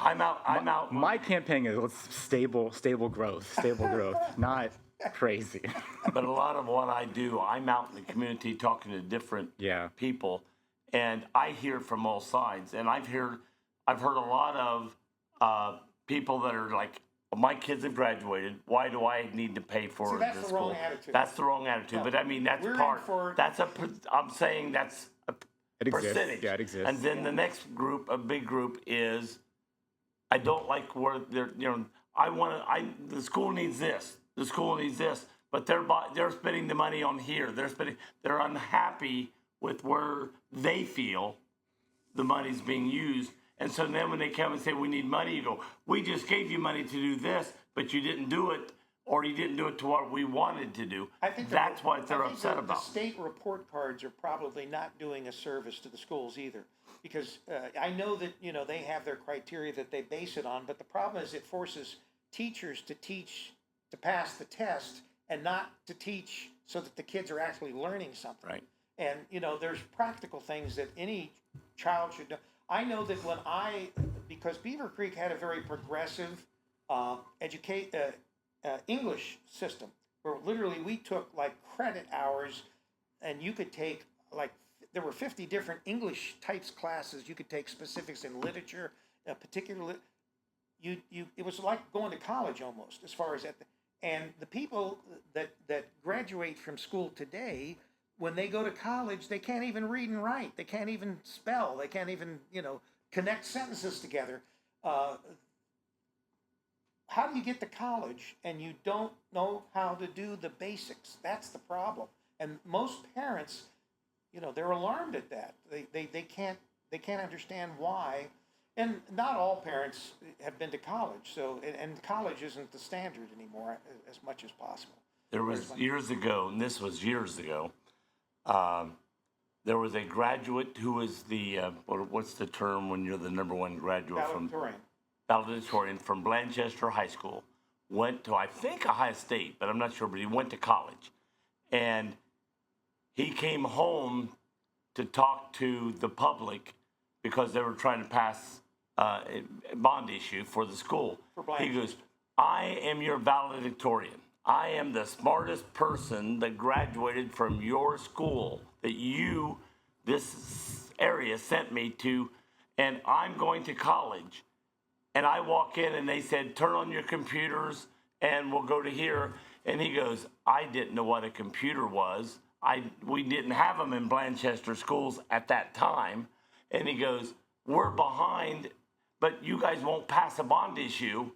I'm out. My campaign is stable growth, not crazy. But a lot of what I do, I'm out in the community talking to different Yeah. people, and I hear from all sides. And I've heard a lot of people that are like, my kids have graduated. Why do I need to pay for See, that's this the wrong school? attitude. That's the wrong attitude. No, But I mean, that's we're in part. for- I'm saying that's a It exists. percentage. Yeah, it exists. And then the next group, a big group, is I don't like where they're. The school needs this. The school needs this. But they're spending the money on here. They're unhappy with where they feel the money's being used. And so then when they come and say, we need money, you go, we just gave you money to do this, but you didn't do it, or you didn't do it to what we wanted to do. I think that's what they're upset the about. state report cards are probably not doing a service to the schools either, because I know that they have their criteria that they base it on, but the problem is it forces teachers to teach to pass the test and not to teach so that the kids are actually learning something. Right. And there's practical things that any child should do. I know that because Beaver Creek had a very progressive English system, where literally we took like credit hours, and you could take there were 50 different English types classes. You could take specifics in literature, it was like going to college almost, as far as that. And the people that graduate from school today, when they go to college, they can't even read and write. They can't even spell. They can't even, connect sentences together. How do you get to college and you don't know how to do the basics? That's the problem. And most parents, they're alarmed at that. They can't understand why. And not all parents have been to college, and college isn't the standard anymore as much as possible. There was years ago, and this was years ago, there was a graduate who was what's the term when you're the number one graduate valedictorian from Blanchester High School, went to, I think, Ohio State, but I'm not sure, but he went to college. And he came home to talk to the public because they were trying to pass a bond issue for the school. He goes, I am your valedictorian. I am the smartest person that graduated from your school that this area sent me to, and I'm going to college. And I walk in and they said, turn on your computers and we'll go to here. And he goes, I didn't know what a computer was. We didn't have them in Blanchester schools at that time. And he goes, we're behind, but you guys won't pass a bond issue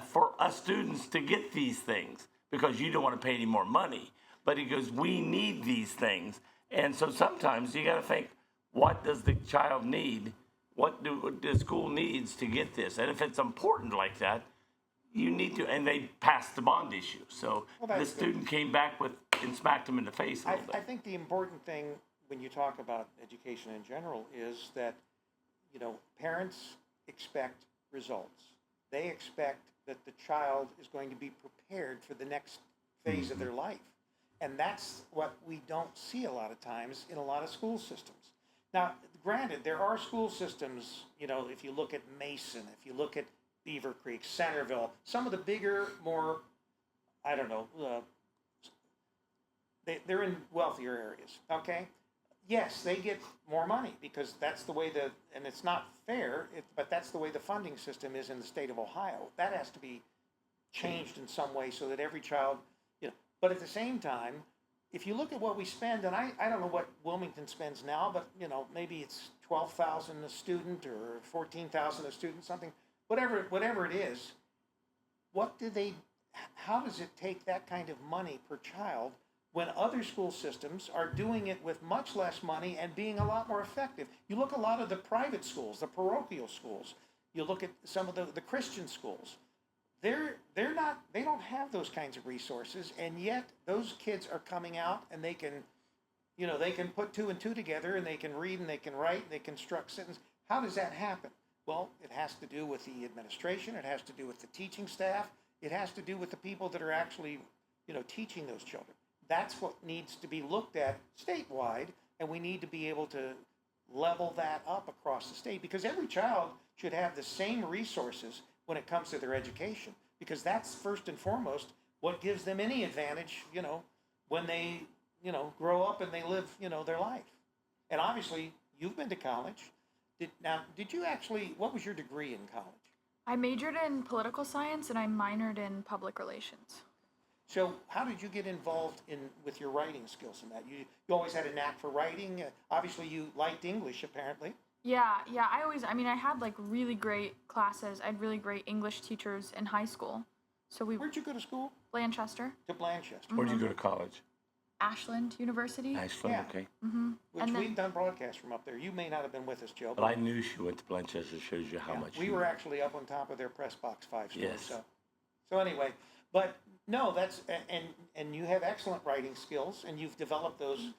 for us students to get these things because you don't want to pay any more money. But he goes, we need these things. And so sometimes you got to think, what does the child need? What the school needs to get this? And if it's important like that, you need to, and they passed the bond issue. So the student came back and smacked him in the face a little bit. I think the important thing when you talk about education in general is that, parents expect results. They expect that the child is going to be prepared for the next phase of their life. And that's what we don't see a lot of times in a lot of school systems. Now, granted, there are school systems, if you look at Mason, if you look at Beaver Creek, Centerville, some of the bigger, more, they're in wealthier areas, okay? Yes, they get more money because that's the way and it's not fair, but that's the way the funding system is in the state of Ohio. That has to be changed in some way so that every child, but at the same time, if you look at what we spend, and I don't know what Wilmington spends now, but maybe it's $12,000 a student or $14,000 a student, something, whatever it is. How does it take that kind of money per child when other school systems are doing it with much less money and being a lot more effective? You look at a lot of the private schools, the parochial schools. You look at some of the Christian schools. They don't have those kinds of resources, and yet those kids are coming out and they can put two and two together, and they can read and they can write and they can construct sentences. How does that happen? Well, it has to do with the administration. It has to do with the teaching staff. It has to do with the people that are actually, teaching those children. That's what needs to be looked at statewide, and we need to be able to level that up across the state, because every child should have the same resources when it comes to their education, because that's first and foremost what gives them any advantage, when they, grow up and they live, their life. And obviously, you've been to college. Did you actually, what was your degree in college? I majored in political science and I minored in public relations. So how did you get involved with your writing skills in that? You always had a knack for writing. Obviously, you liked English, apparently. Yeah. I had like really great classes. I had really great English teachers in high school. So Where'd you go to school? Blanchester. To Blanchester. Where'd you go to college? Ashland University. Ashland, Yeah. okay. Which we've done broadcasts from up there. You may not have been with us, Joe. But I knew she went to Blanchester. Shows you how much. We were actually up on top of their press box 5 stores. Yes. So anyway, but no, that's and you have excellent writing skills, and you've developed those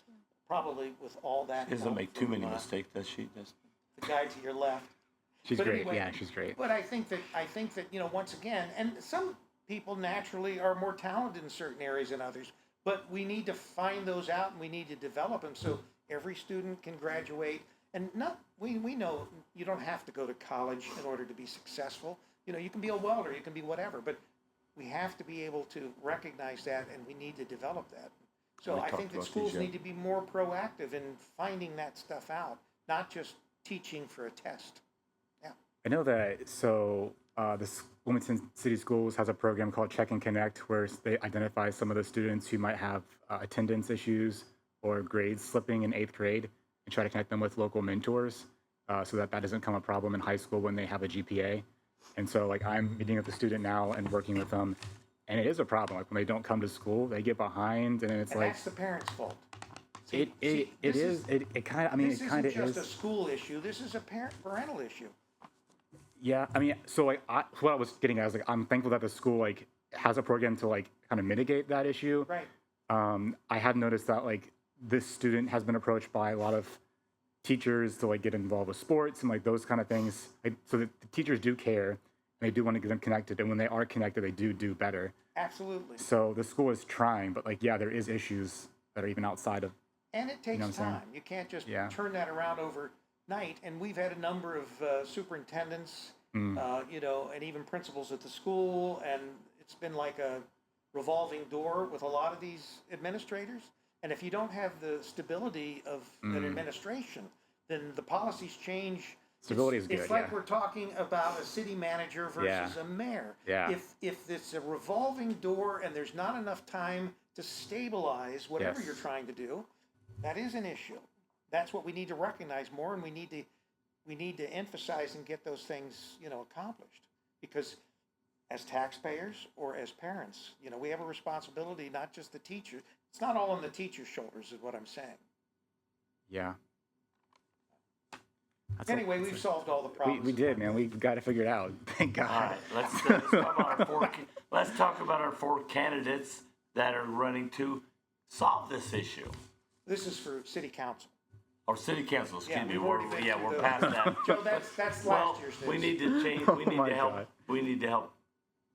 probably with all that. She doesn't make too many mistakes, does she? The guy to your left. She's But great. anyway, Yeah, she's great. But I think that once again, and some people naturally are more talented in certain areas than others, but we need to find those out and we need to develop them so every student can graduate. And we know you don't have to go to college in order to be successful. You can be a welder, you can be whatever, but we have to be able to recognize that, and we need to develop that. So We I talked think that about schools these, yeah. need to be more proactive in finding that stuff out, not just teaching for a test. Yeah. I know that. So this Wilmington City Schools has a program called Check and Connect, where they identify some of the students who might have attendance issues or grades slipping in 8th grade, and try to connect them with local mentors, so that doesn't become a problem in high school when they have a GPA. And so, like, I'm meeting with a student now and working with them, and it is a problem. Like, when they don't come to school, they get behind, and it's And like that's the parents' fault. it This kind of This isn't is. just a school issue. This is a parental issue. Yeah, I mean, so like, what I was getting at is like, I'm thankful that the school like has a program to like kind of mitigate that issue. Right. I have noticed that like this student has been approached by a lot of teachers to like get involved with sports and like those kind of things. So the teachers do care and they do want to get them connected, and when they are connected, they do better. Absolutely. So the school is trying, but like, yeah, there is issues that are even outside of. And it takes what I'm saying? time. You can't just Yeah. turn that around overnight. And we've had a number of superintendents, and even principals at the school, and it's been like a revolving door with a lot of these administrators. And if you don't have the stability of an administration, then the policies change. Stability is It's good, like yeah. we're talking about a city manager versus Yeah. a mayor. Yeah. If it's a revolving door and there's not enough time to stabilize whatever Yes. you're trying to do, that is an issue. That's what we need to recognize more, and we need to emphasize and get those things, accomplished. Because as taxpayers or as parents, we have a responsibility, not just the teacher. It's not all on the teacher's shoulders, is what I'm saying. Yeah. That's Anyway, we've solved all the problems. we did, man. We got it figured out. Thank God. All right, let's talk about our 4 candidates that are running to solve this issue. This is for city council. Or city council, excuse Yeah, me. we've already been through We're the- past that. Joe, that's Well, last year's news. we need to change. We need my to help. God. We need to help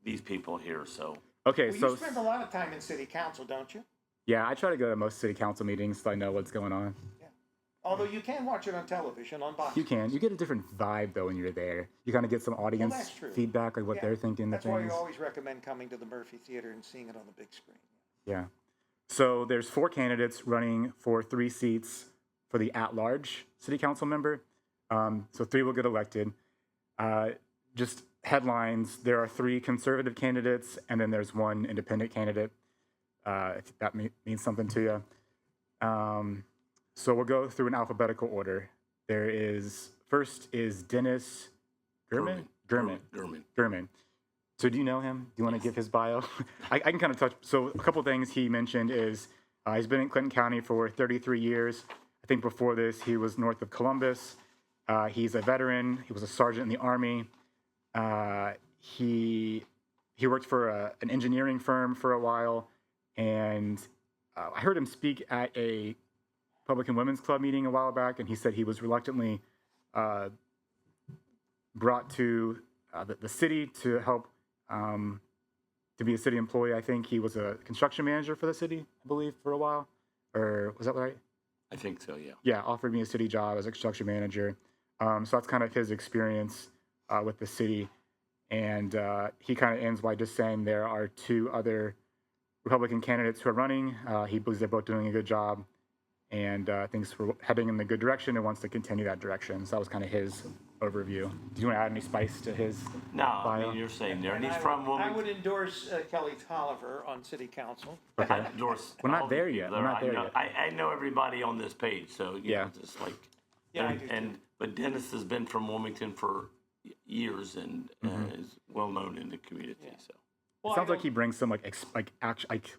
these people here. So Okay, Well, so you spend a lot of time in city council, don't you? yeah, I try to go to most city council meetings so I know what's going on. Yeah. Although you can watch it on television, on box. You can. You get a different vibe though when you're there. You kind of get some audience that's true. feedback, like what Yeah. they're thinking. That's the why things. you always recommend coming to the Murphy Theater and seeing it on the big screen. Yeah. So there's 4 candidates running for 3 seats for the at-large city council member. So 3 will get elected. Just headlines: there are 3 conservative candidates, and then there's 1 independent candidate. If that means something to you. So we'll go through an alphabetical order. First is Dennis Gurman. Gurman. So do you know him? Do you want to give his bio? I can kind of touch. So a couple things he mentioned is he's been in Clinton County for 33 years. I think before this he was north of Columbus. He's a veteran. He was a sergeant in the Army. He worked for an engineering firm for a while, and I heard him speak at a Republican Women's Club meeting a while back, and he said he was reluctantly brought to the city to help to be a city employee. I think he was a construction manager for the city, I believe, for a while. Or was that right? I think so, yeah. Yeah, offered me a city job as a construction manager. So that's kind of his experience with the city. And he kind of ends by just saying there are two other Republican candidates who are running. He believes they're both doing a good job and thinks we're heading in the good direction and wants to continue that direction. So that was kind of his overview. Do you want to add any spice to his No, I bio? mean, you're saying there, and And he's I from would, I Wilmington. would endorse Kelly Tolliver on city council. Okay. I endorse We're not all the there people yet. that We're are- not there I know, yet. I know everybody on this page, so, you Yeah. know, just like. Yeah, I and, do too. but Dennis has been from Wilmington for years and is well known in the community, Yeah. so. Well, It I sounds like don't- he brings some like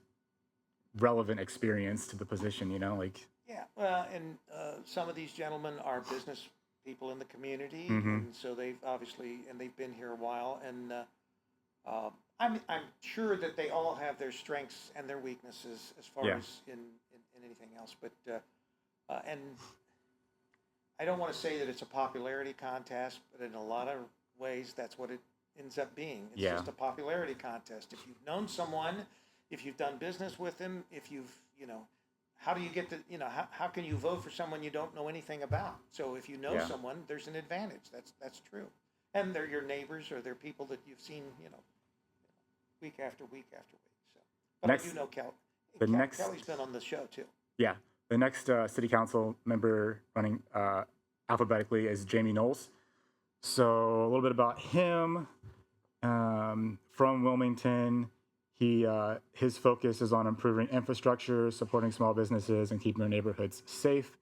relevant experience to the position, you know, like Yeah, well, and some of these gentlemen are business people in the community, Mhm. and so they've obviously, and they've been here a while, and I'm sure that they all have their strengths and their weaknesses as far Yeah. as in anything else, but and I don't want to say that it's a popularity contest, but in a lot of ways, that's what it ends up being. It's Yeah. just a popularity contest. If you've known someone, if you've done business with them, if you've, how do you get to, how can you vote for someone you don't know anything about? So if you know Yeah. someone, there's an advantage. That's true. And they're your neighbors or they're people that you've seen, week after week after week. So, but I Next- do know next- Kelly's been on the show too. yeah. The next city council member running alphabetically is Jamie Knowles. So a little bit about him. From Wilmington, his focus is on improving infrastructure, supporting small businesses, and keeping our neighborhoods safe.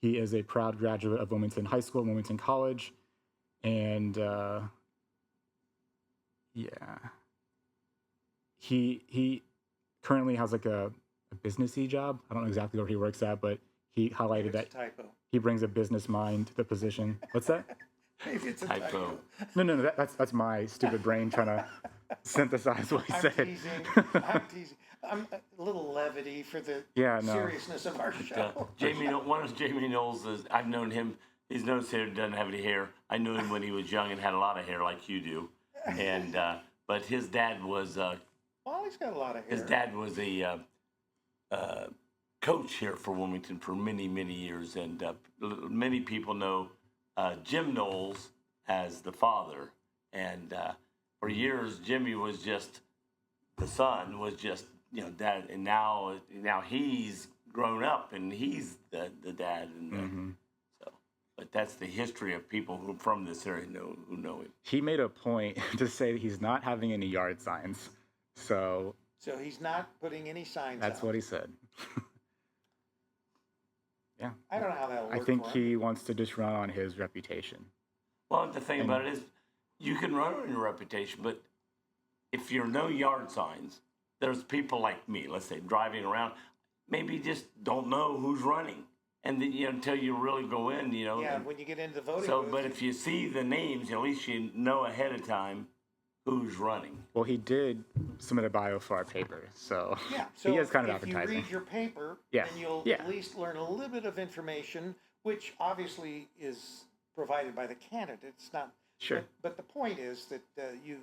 He is a proud graduate of Wilmington High School, Wilmington College, and he currently has like a businessy job. I don't know exactly where he works at, but he highlighted Maybe it's that a typo. he brings a business mind to the position. What's that? Maybe it's a Typo. typo. No. That's my stupid brain trying to synthesize what he I'm said. teasing. I'm teasing. I'm a little levity for the Yeah, no. seriousness of our show. One of Jamie Knowles is, I've known him, his nose hair doesn't have any hair. I knew him when he was young and had a lot of hair like you do. And, but his dad was, Well, he's got a lot of hair. his dad was a coach here for Wilmington for many, many years. And many people know Jim Knowles as the father. And for years, Jimmy was just, the son was just, dad. And now he's grown up and he's the dad. And so, but that's the history of people who from this area who know him. He made a point to say that he's not having any yard signs. So So he's not putting any signs that's out. what he said. Yeah. I don't know how that'll work. I think for him. he wants to just run on his reputation. Well, the thing about it is, you can run on your reputation, but if you're no yard signs, there's people like me, let's say, driving around, maybe just don't know who's running, and then until you really go in, Yeah, and- when you get into the voting so, booth, but if you see the names, at least you know ahead of time who's running. Well, he did submit a bio for our paper, so yeah, so he is kind of if advertising. you read your paper, Yeah, then you'll yeah. at least learn a little bit of information, which obviously is provided by the candidate. It's not Sure. But the point is that you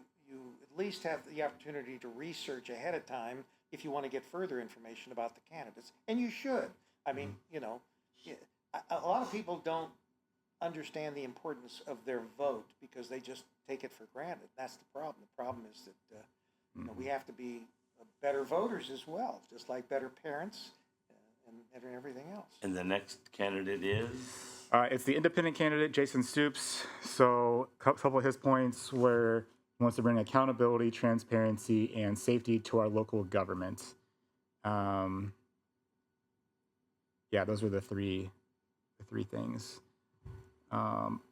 at least have the opportunity to research ahead of time if you want to get further information about the candidates, and you should. I mean, a lot of people don't understand the importance of their vote because they just take it for granted. That's the problem. The problem is that we have to be better voters as well, just like better parents and everything else. And the next candidate is It's the independent candidate, Jason Stoops. So a couple of his points were he wants to bring accountability, transparency, and safety to our local government. Those were the three things.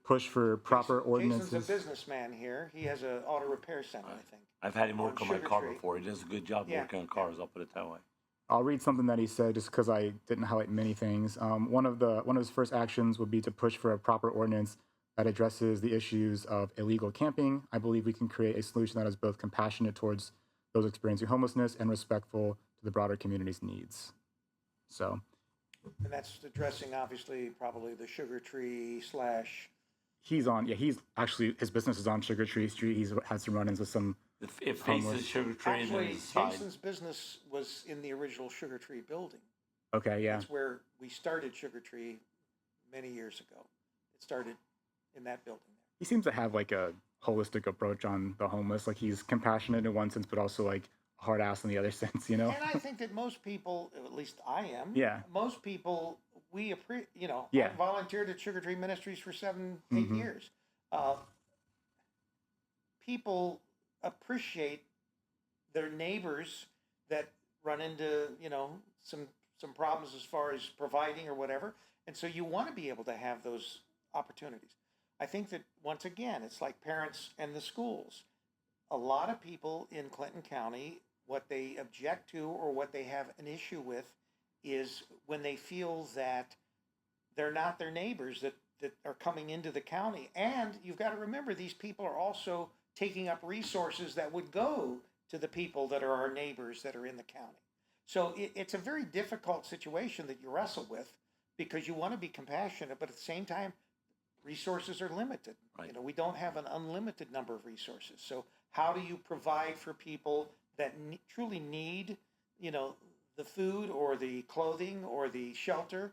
Push for proper ordinances. Jason's a businessman here. He has an auto repair center, I think. I've had him On work on my Sugar car Tree. before. He does a good job Yeah, working on cars. I'll put it that way. I'll read something that he said just because I didn't highlight many things. One of his first actions would be to push for a proper ordinance that addresses the issues of illegal camping. I believe we can create a solution that is both compassionate towards those experiencing homelessness and respectful to the broader community's needs. So And that's addressing, obviously, probably the Sugar Tree / he's actually, his business is on Sugar Tree Street. He's had some run-ins with some. It Homeless. faces Sugar Tree and then Actually, his side. Jason's business was in the original Sugar Tree building. Okay, yeah. That's where we started Sugar Tree many years ago. It started in that building there. He seems to have like a holistic approach on the homeless. Like he's compassionate in one sense, but also like a hard ass in the other sense, you know? And I think that most people, at least I am, Yeah. most people, I Yeah. volunteered at Sugar Tree Ministries for 8 Mhm. years. People appreciate their neighbors that run into, some problems as far as providing or whatever. And so you want to be able to have those opportunities. I think that once again, it's like parents and the schools. A lot of people in Clinton County, what they object to or what they have an issue with is when they feel that they're not their neighbors that are coming into the county. And you've got to remember, these people are also taking up resources that would go to the people that are our neighbors that are in the county. So it's a very difficult situation that you wrestle with because you want to be compassionate, but at the same time, resources are limited. Right. We don't have an unlimited number of resources. So how do you provide for people that truly need, the food or the clothing or the shelter?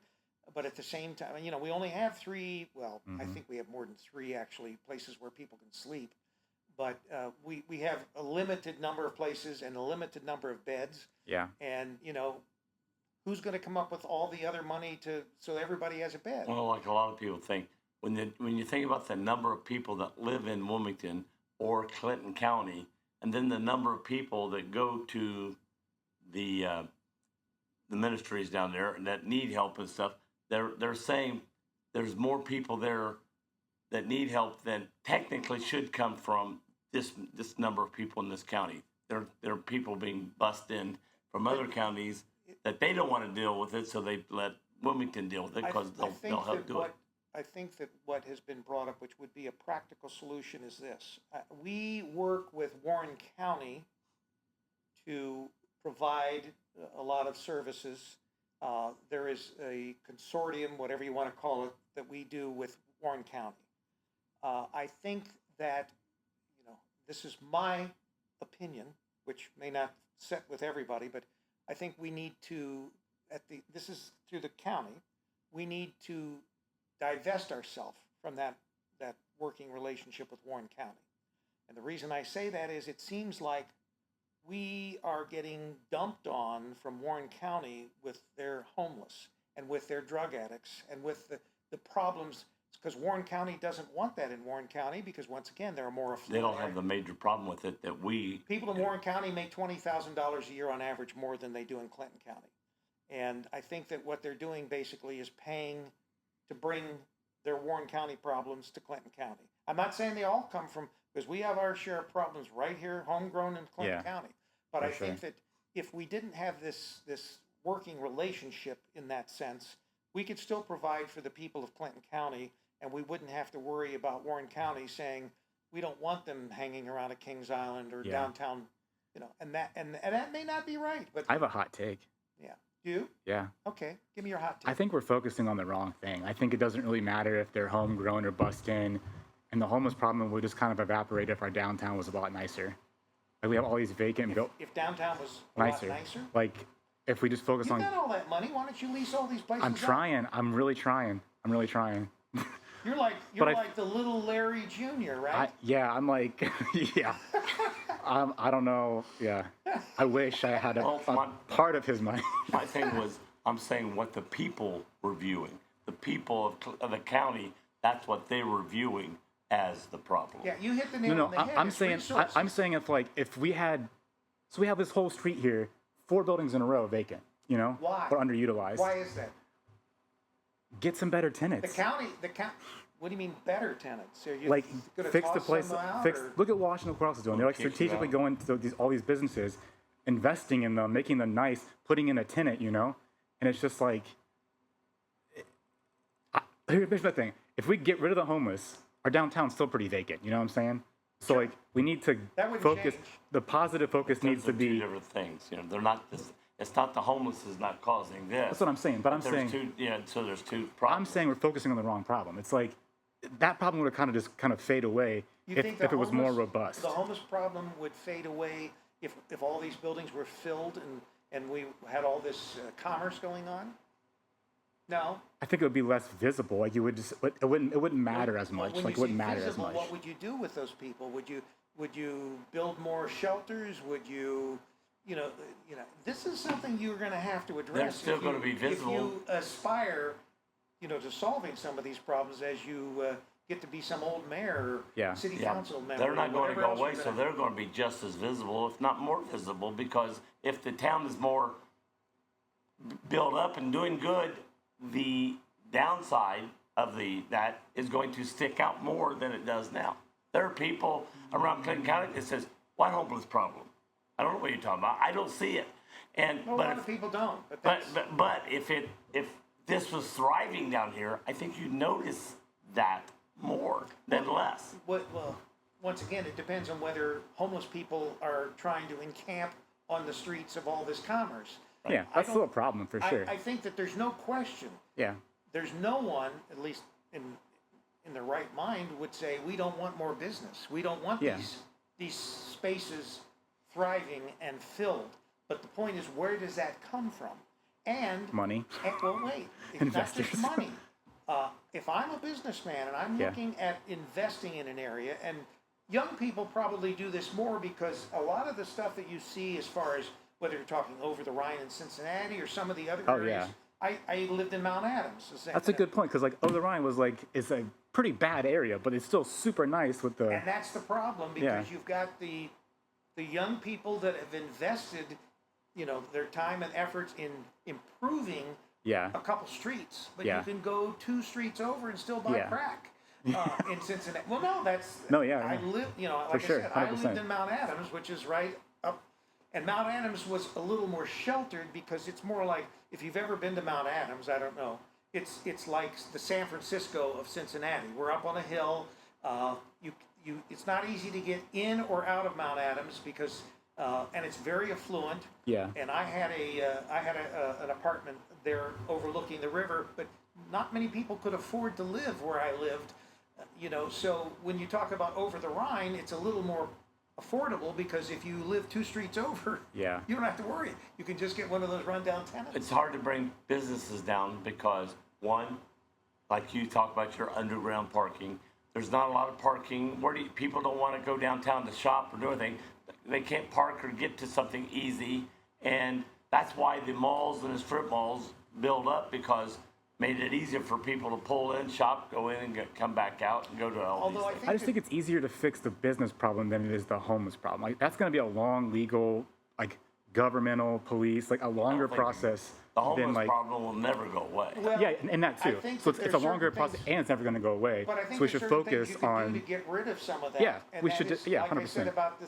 But at the same time, we only have three. Well, I think we have more than three actually places where people can sleep. But we have a limited number of places and a limited number of beds. Yeah. And who's going to come up with all the other money so everybody has a bed? Well, like a lot of people think, when you think about the number of people that live in Wilmington or Clinton County, and then the number of people that go to the ministries down there and that need help and stuff, they're saying there's more people there that need help than technically should come from this number of people in this county. There are people being bussed in from other counties that they don't want to deal with it, so they let Wilmington deal with it because they'll help do it. I think that what has been brought up, which would be a practical solution, is this. We work with Warren County to provide a lot of services. There is a consortium, whatever you want to call it, that we do with Warren County. I think that, this is my opinion, which may not set with everybody, but I think we need to, this is through the county, we need to divest ourselves from that working relationship with Warren County. And the reason I say that is it seems like we are getting dumped on from Warren County with their homeless and with their drug addicts and with the problems, because Warren County doesn't want that in Warren County because, once again, they're more affluent. They don't have the major problem with it that we... People in Warren County make $20,000 a year on average more than they do in Clinton County. And I think that what they're doing basically is paying to bring their Warren County problems to Clinton County. I'm not saying they all come from, because we have our share of problems right here, homegrown in Clinton County. But I think that if we didn't have this working relationship in that sense, we could still provide for the people of Clinton County, and we wouldn't have to worry about Warren County saying we don't want them hanging around at Kings Island or downtown, and that may not be right. But I have a hot take. Yeah. You? Yeah. Okay. Give me your hot take. I think we're focusing on the wrong thing. I think it doesn't really matter if they're homegrown or bust in, and the homeless problem would just kind of evaporate if our downtown was a lot nicer. Like we have all these vacant built. If downtown was a lot nicer? Like if we just focus on. You got all that money. Why don't you lease all these places? I'm trying. I'm really trying. You're like the little Larry Jr., right? I'm like, yeah. I don't know. Yeah. I wish I had a part of his money. My thing was, I'm saying what the people were viewing. The people of the county, that's what they were viewing as the problem. Yeah, you hit the nail on the head. I'm saying if we had, so we have this whole street here, 4 buildings in a row vacant, Why? or underutilized. Why is that? Get some better tenants. The county. What do you mean better tenants? Are you like fix the place. Or? Look at Washington Cross is doing. They're like strategically going to all these businesses, investing in them, making them nice, putting in a tenant, and it's just like. Here's the thing: if we get rid of the homeless, our downtown's still pretty vacant. You know what I'm saying? So like we need to focus. Change. The positive focus needs to be. Two different things. They're not this. It's not the homeless is not causing this. That's what I'm saying. But I'm saying. So there's two problems. I'm saying we're focusing on the wrong problem. It's like that problem would have kind of fade away if it was more robust. The homeless problem would fade away if all these buildings were filled and we had all this commerce going on? No. I think it would be less visible. Like you would just, it wouldn't matter as Well, much. when Like it you wouldn't say matter as visible, much. what would you do with those people? Would you build more shelters? Would you, this is something you're going to have to address. They're still if gonna be visible. If you aspire, to solving some of these problems as you get to be some old mayor or city council member. They're not going to whatever go else away, you're so gonna- they're going to be just as visible, if not more visible, because if the town is more built up and doing good, the downside of that is going to stick out more than it does now. There are people around Clinton County that says, "What homeless problem?" I don't know what you're talking about. I don't see it. And Well, a lot of people don't. But if this was thriving down here, I think you'd notice that more than less. Well, once again, it depends on whether homeless people are trying to encamp on the streets of all this commerce. Yeah, that's still a problem for sure. I think that there's no question. Yeah. There's no one, at least in their right mind, would say we don't want more business. We don't want these spaces thriving and filled. But the point is, where does that come from? And Money. well, wait, it's not just Investors. money. If I'm a businessman and I'm looking at investing in an area, and young people probably do this more because a lot of the stuff that you see, as far as whether you're talking over the Rhine in Cincinnati or some of the other areas. I lived in Mount Adams. That's a good point, because over the Rhine is a pretty bad area, but it's still super nice with the. And that's the problem, because you've got the young people that have invested, their time and efforts in improving a couple streets, but you can go 2 streets over and still buy crack in Cincinnati. Well, no, that's I live, like I said, 100%. I lived in Mount Adams, which is right up, and Mount Adams was a little more sheltered because it's more like, if you've ever been to Mount Adams, I don't know, it's like the San Francisco of Cincinnati. We're up on a hill. It's not easy to get in or out of Mount Adams because, and it's very affluent. Yeah. And I had an apartment there overlooking the river, but not many people could afford to live where I lived. So when you talk about over the Rhine, it's a little more affordable because if you live 2 streets over, you don't have to worry. You can just get one of those rundown tenants. It's hard to bring businesses down because, one, like you talk about your underground parking, there's not a lot of parking. People don't want to go downtown to shop or do anything. They can't park or get to something easy, and that's why the malls and the strip malls build up, because made it easier for people to pull in, shop, go in, and come back out and go to all these things. I just think it's easier to fix the business problem than it is the homeless problem. Like that's going to be a long legal, governmental, police, a longer process. The homeless problem will never go away. Well, and that too. So it's a longer process, and it's never going to go away. But I think so we should focus on to get rid of some of that. Yeah, and we that should. is, Yeah, like 100%. I said about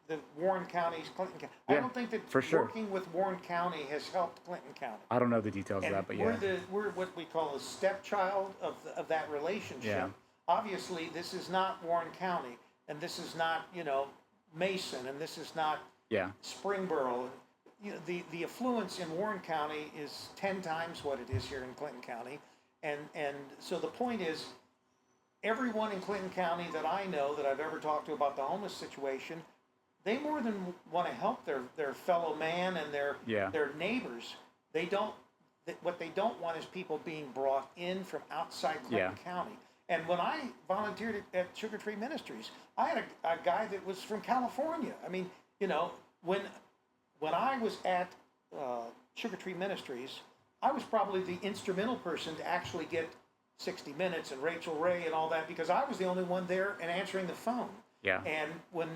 the Warren County's Clinton County. I don't think that working with Warren County has helped Clinton County. I don't know the details of that, but we're what we call the stepchild of that relationship. Yeah. Obviously, this is not Warren County, and this is not Mason, and this is not Springboro. The affluence in Warren County is 10 times what it is here in Clinton County, and so the point is, everyone in Clinton County that I know that I've ever talked to about the homeless situation, they more than want to help their fellow man and their neighbors. What they don't want is people being brought in from outside Clinton County. And when I volunteered at Sugar Tree Ministries, I had a guy that was from California. I mean, when I was at Sugar Tree Ministries, I was probably the instrumental person to actually get 60 Minutes and Rachel Ray and all that, because I was the only one there and answering the phone. Yeah. And when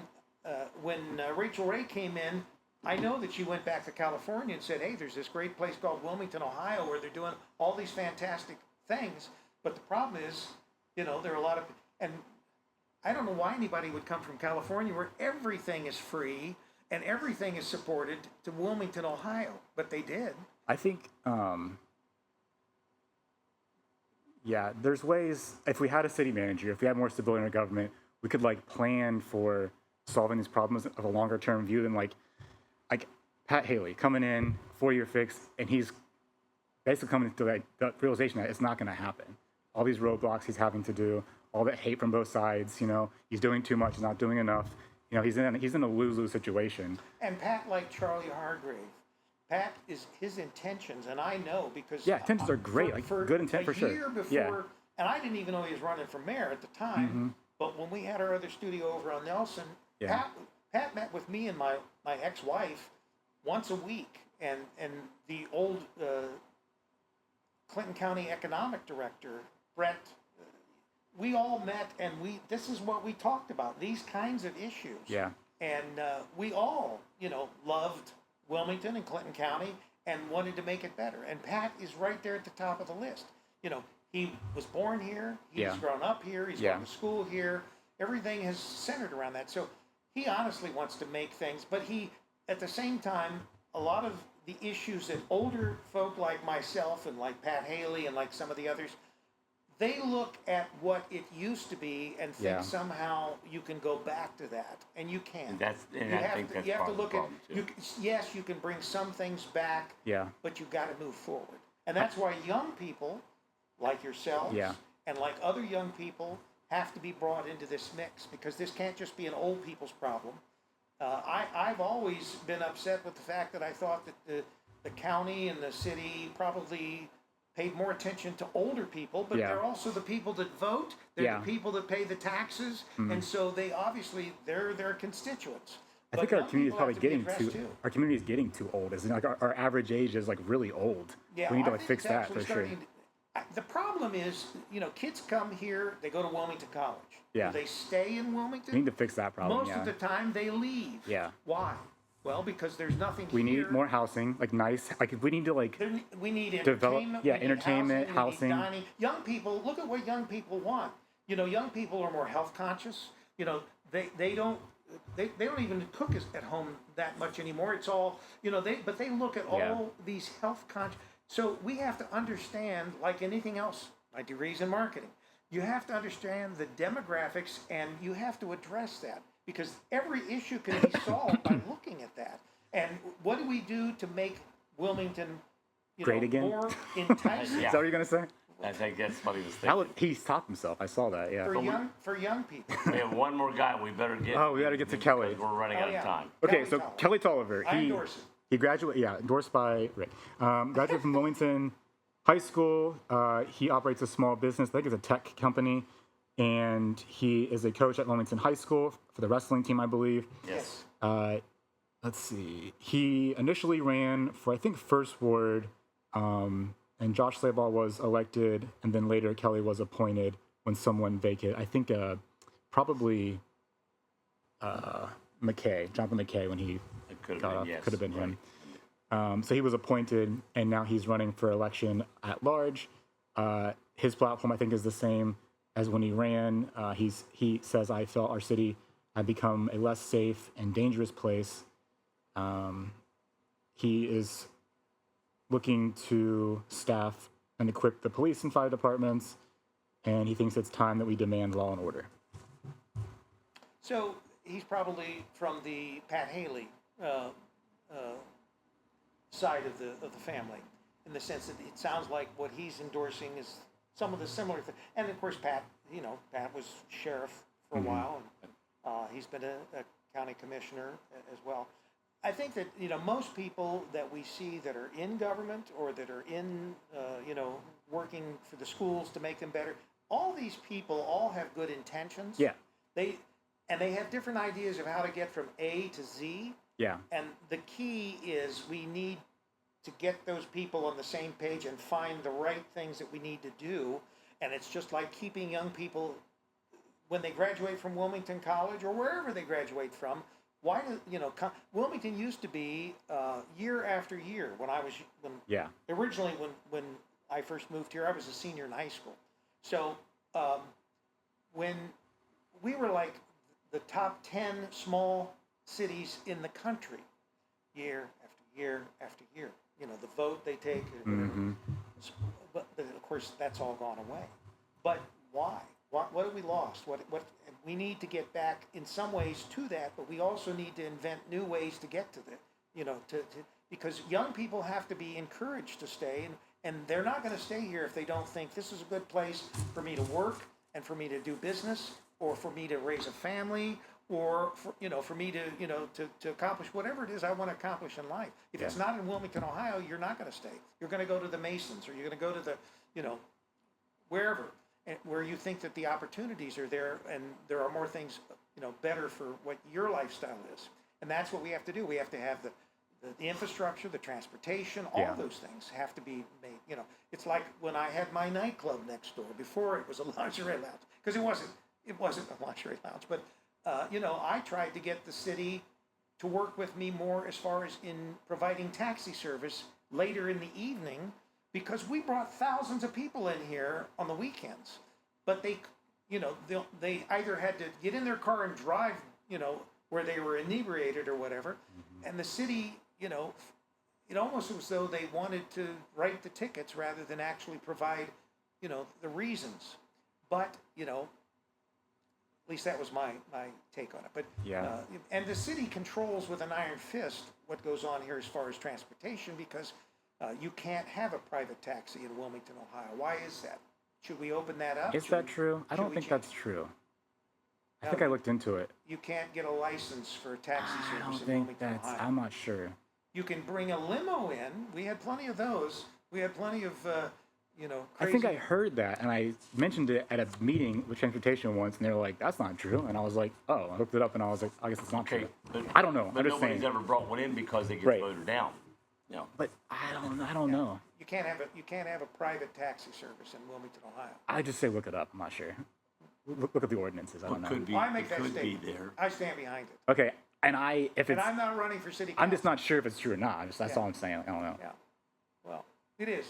Rachel Ray came in, I know that she went back to California and said, hey, there's this great place called Wilmington, Ohio, where they're doing all these fantastic things. But the problem is, there are a lot of, and I don't know why anybody would come from California where everything is free and everything is supported to Wilmington, Ohio. But they did. I think, there's ways, if we had a city manager, if we had more stability in our government, we could plan for solving these problems of a longer term view than like Pat Haley coming in, 4-year fix, and he's basically coming to the realization that it's not going to happen. All these roadblocks he's having to do, all that hate from both sides, he's doing too much, he's not doing enough. He's in a lose-lose situation. And Pat liked Charlie Hargrave. Pat is his intentions, and I know because Yeah, intentions are great. Like, good intent for sure. A year before, Yeah. and I didn't even know he was running for mayor at the time. But when we had our other studio over on Nelson, Yeah. Pat met with me and my ex-wife once a week, and the old Clinton County economic director Brett. We all met, and this is what we talked about, these kinds of issues. Yeah. And we all, loved Wilmington and Clinton County and wanted to make it better. And Pat is right there at the top of the list. He was born here. He's Yeah. grown up here. He's Yeah. gone to school here. Everything is centered around that. So he honestly wants to make things, but he, at the same time, a lot of the issues that older folk like myself and like Pat Haley and like some of the others, they look at what it used to be and think Yeah. somehow you can go back to that, and you can't. And I think that's you have part to of the look at problem, too. yes, you can bring some things back, Yeah. but you got to move forward, and that's why young people like yourselves Yeah. and like other young people have to be brought into this mix, because this can't just be an old people's problem. I've always been upset with the fact that I thought that the county and the city probably paid more attention to older people, but Yeah. they're also the people that vote. They're Yeah. the people that pay the taxes, and so they obviously they're their constituents. I But think our young community is people probably have to be getting addressed too. too. Our community is getting too old. Isn't it? Like our average age is like really old. Yeah, We need to I like think fix it's that actually for sure. starting the problem is, kids come here, they go to Wilmington College. Yeah. Do they stay in Wilmington? We need to fix that problem. Most Yeah. of the time they leave. Yeah. Why? Well, because there's nothing We here. need more housing, like nice. Like we need to like. We need develop- entertainment. yeah, we need entertainment, housing. We need dining. Young people, look at what young people want. Young people are more health conscious. They don't even cook at home that much anymore. It's all but they look at Yeah. all these health conscious. So we have to understand, like anything else, my degrees in marketing. You have to understand the demographics, and you have to address that, because every issue can be solved by looking at that. And what do we do to make Wilmington Great again? more enticing Is that what you're gonna say? I think that's what he was That thinking. was, he stopped himself. I saw that. Yeah. for young people? We have one more guy we better get. Oh, we gotta get to Kelly. because We're running out of time. Okay, Kelly so Tolliver. Kelly Tolliver. I endorse it. He graduated. Yeah, endorsed by Rick. Graduated from Wilmington High School. He operates a small business. I think it's a tech company, and he is a coach at Wilmington High School for the wrestling team, I believe. Yes. Let's see. He initially ran for, I think, First Ward, and Josh Slabaugh was elected, and then later Kelly was appointed when someone vacated. I think probably McKay, Jonathan McKay, when he It could have got been, off. yes. Could have been right. him. So he was appointed, and now he's running for election at large. His platform, I think, is the same as when he ran. He says, "I felt our city had become a less safe and dangerous place." He is looking to staff and equip the police and fire departments, and he thinks it's time that we demand law and order. So he's probably from the Pat Haley side of the family, in the sense that it sounds like what he's endorsing is some of the similar things. And of course, Pat was sheriff for a while, and he's been a county commissioner as well. I think that most people that we see that are in government or that are in working for the schools to make them better, all these people all have good intentions. Yeah. They have different ideas of how to get from A to Z. Yeah. And the key is we need to get those people on the same page and find the right things that we need to do. And it's just like keeping young people, when they graduate from Wilmington College or wherever they graduate from, why do Wilmington used to be year after year originally when I first moved here, I was a senior in high school. So when we were like the top 10 small cities in the country, year after year after year, the vote they take, but of course that's all gone away. But why? What have we lost? What we need to get back in some ways to that, but we also need to invent new ways to get to the, because young people have to be encouraged to stay, and they're not going to stay here if they don't think this is a good place for me to work and for me to do business, or for me to raise a family, or for me to to accomplish whatever it is I want to accomplish in life. If it's not in Wilmington, Ohio, you're not going to stay. You're going to go to the Masons, or you're going to go to the wherever, and where you think that the opportunities are there, and there are more things better for what your lifestyle is. And that's what we have to do. We have to have the infrastructure, the transportation, all those things have to be made. It's like when I had my nightclub next door before it was a lingerie lounge, because it wasn't a lingerie lounge, but I tried to get the city to work with me more as far as in providing taxi service later in the evening, because we brought thousands of people in here on the weekends, but they either had to get in their car and drive, where they were inebriated or whatever, and the city, it almost was though they wanted to write the tickets rather than actually provide, the reasons. But, at least that was my take on it. But and the city controls with an iron fist what goes on here as far as transportation, because you can't have a private taxi in Wilmington, Ohio. Why is that? Should we open that up? Is that true? I don't think that's true. I think I looked into it. You can't get a license for taxi I service don't in think Wilmington, that's. Ohio. I'm not sure. You can bring a limo in. We had plenty of those. We had plenty of, crazy. I think I heard that, and I mentioned it at a meeting with transportation once, and they were like, "That's not true." And I was like, "Oh," I looked it up, and I was like, "I guess it's not true." But, I don't know. But I'm just nobody's saying. ever brought one in because they get Right. voted down. But I don't know. You can't have a private taxi service in Wilmington, Ohio. I just say look it up. I'm not sure. Look at the ordinances. I don't know. Could be. Well, I make that could be statement. there. I stand behind it. Okay, and if And it's, I'm not running for city council. I'm just not sure if it's true or not. That's all I'm saying. I don't know. Yeah. Well, it is.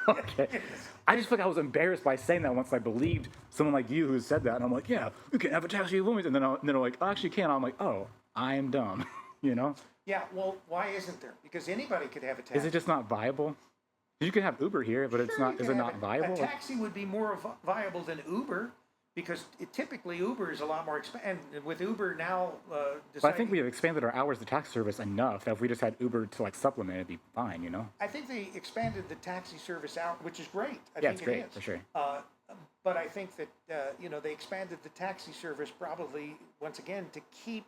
Okay. I just feel like I was embarrassed by saying that once I believed someone like you who said that, and I'm like, yeah, we can have a taxi in Wilmington. And then they're like, oh, actually, you can't. I'm like, oh, I am dumb. Yeah. Well, why isn't there? Because anybody could have a taxi. Is it just not viable? You can have Uber here, but it's Sure, not. you Is can it have not viable? A taxi would be more viable than Uber, because typically Uber is a lot more expensive. And with Uber now, But I think we have expanded our hours of taxi service enough that if we just had Uber to supplement, it'd be fine. I think they expanded the taxi service out, which is great. I Yeah, think it's great, it is. for sure. But I think that they expanded the taxi service probably once again to keep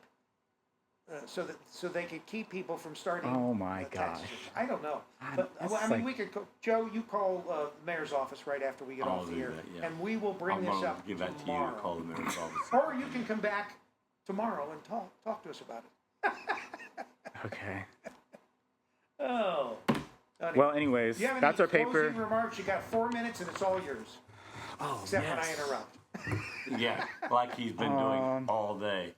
so they could keep people from starting. Oh my taxi gosh. service. I don't know. But that's I mean, like- we could. Joe, you call the mayor's office right after we get I'll off the do air, that, yeah. and we will bring I'm this gonna up give that to you tomorrow. to call the mayor's office. Or you can come back tomorrow and talk to us about it. Okay. Oh. Honey. Well, anyways, Do you have any that's our closing paper. remarks? You got 4 minutes, and it's all yours. Oh, Except when I yes. interrupt. Yeah, like he's been doing all day.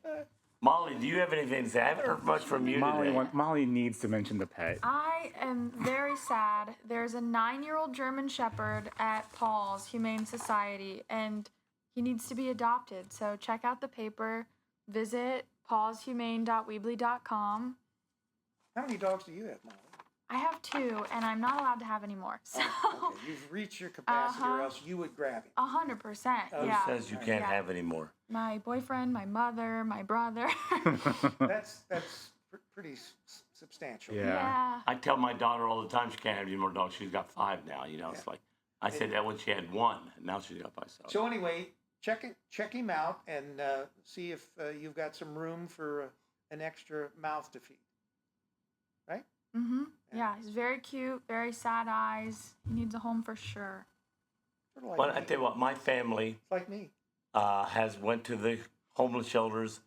Molly, do you have anything to say? I haven't heard much from you today. Molly needs to mention the pet. I am very sad. There's a 9-year-old German Shepherd at Paul's Humane Society, and he needs to be adopted. So check out the paper. Visit paulshumane.weebly.com. How many dogs do you have, Molly? I have 2, and I'm not allowed to have any more. So, Okay, you've reached your capacity, or else you would grab him. 100%. Who Yeah. says you can't Yeah. have any more? My boyfriend, my mother, my brother. That's pretty substantial. Yeah. Yeah. I tell my daughter all the time she can't have any more dogs. She's got 5 now. It's like I said that when she had 1, and now she's got 5. So anyway, check him out and see if you've got some room for an extra mouth to feed. Right? Mm-hmm. Yeah, he's very cute, very sad eyes. He needs a home for sure. Sort of like But me. I tell you what, my family It's like me. has went to the homeless shelters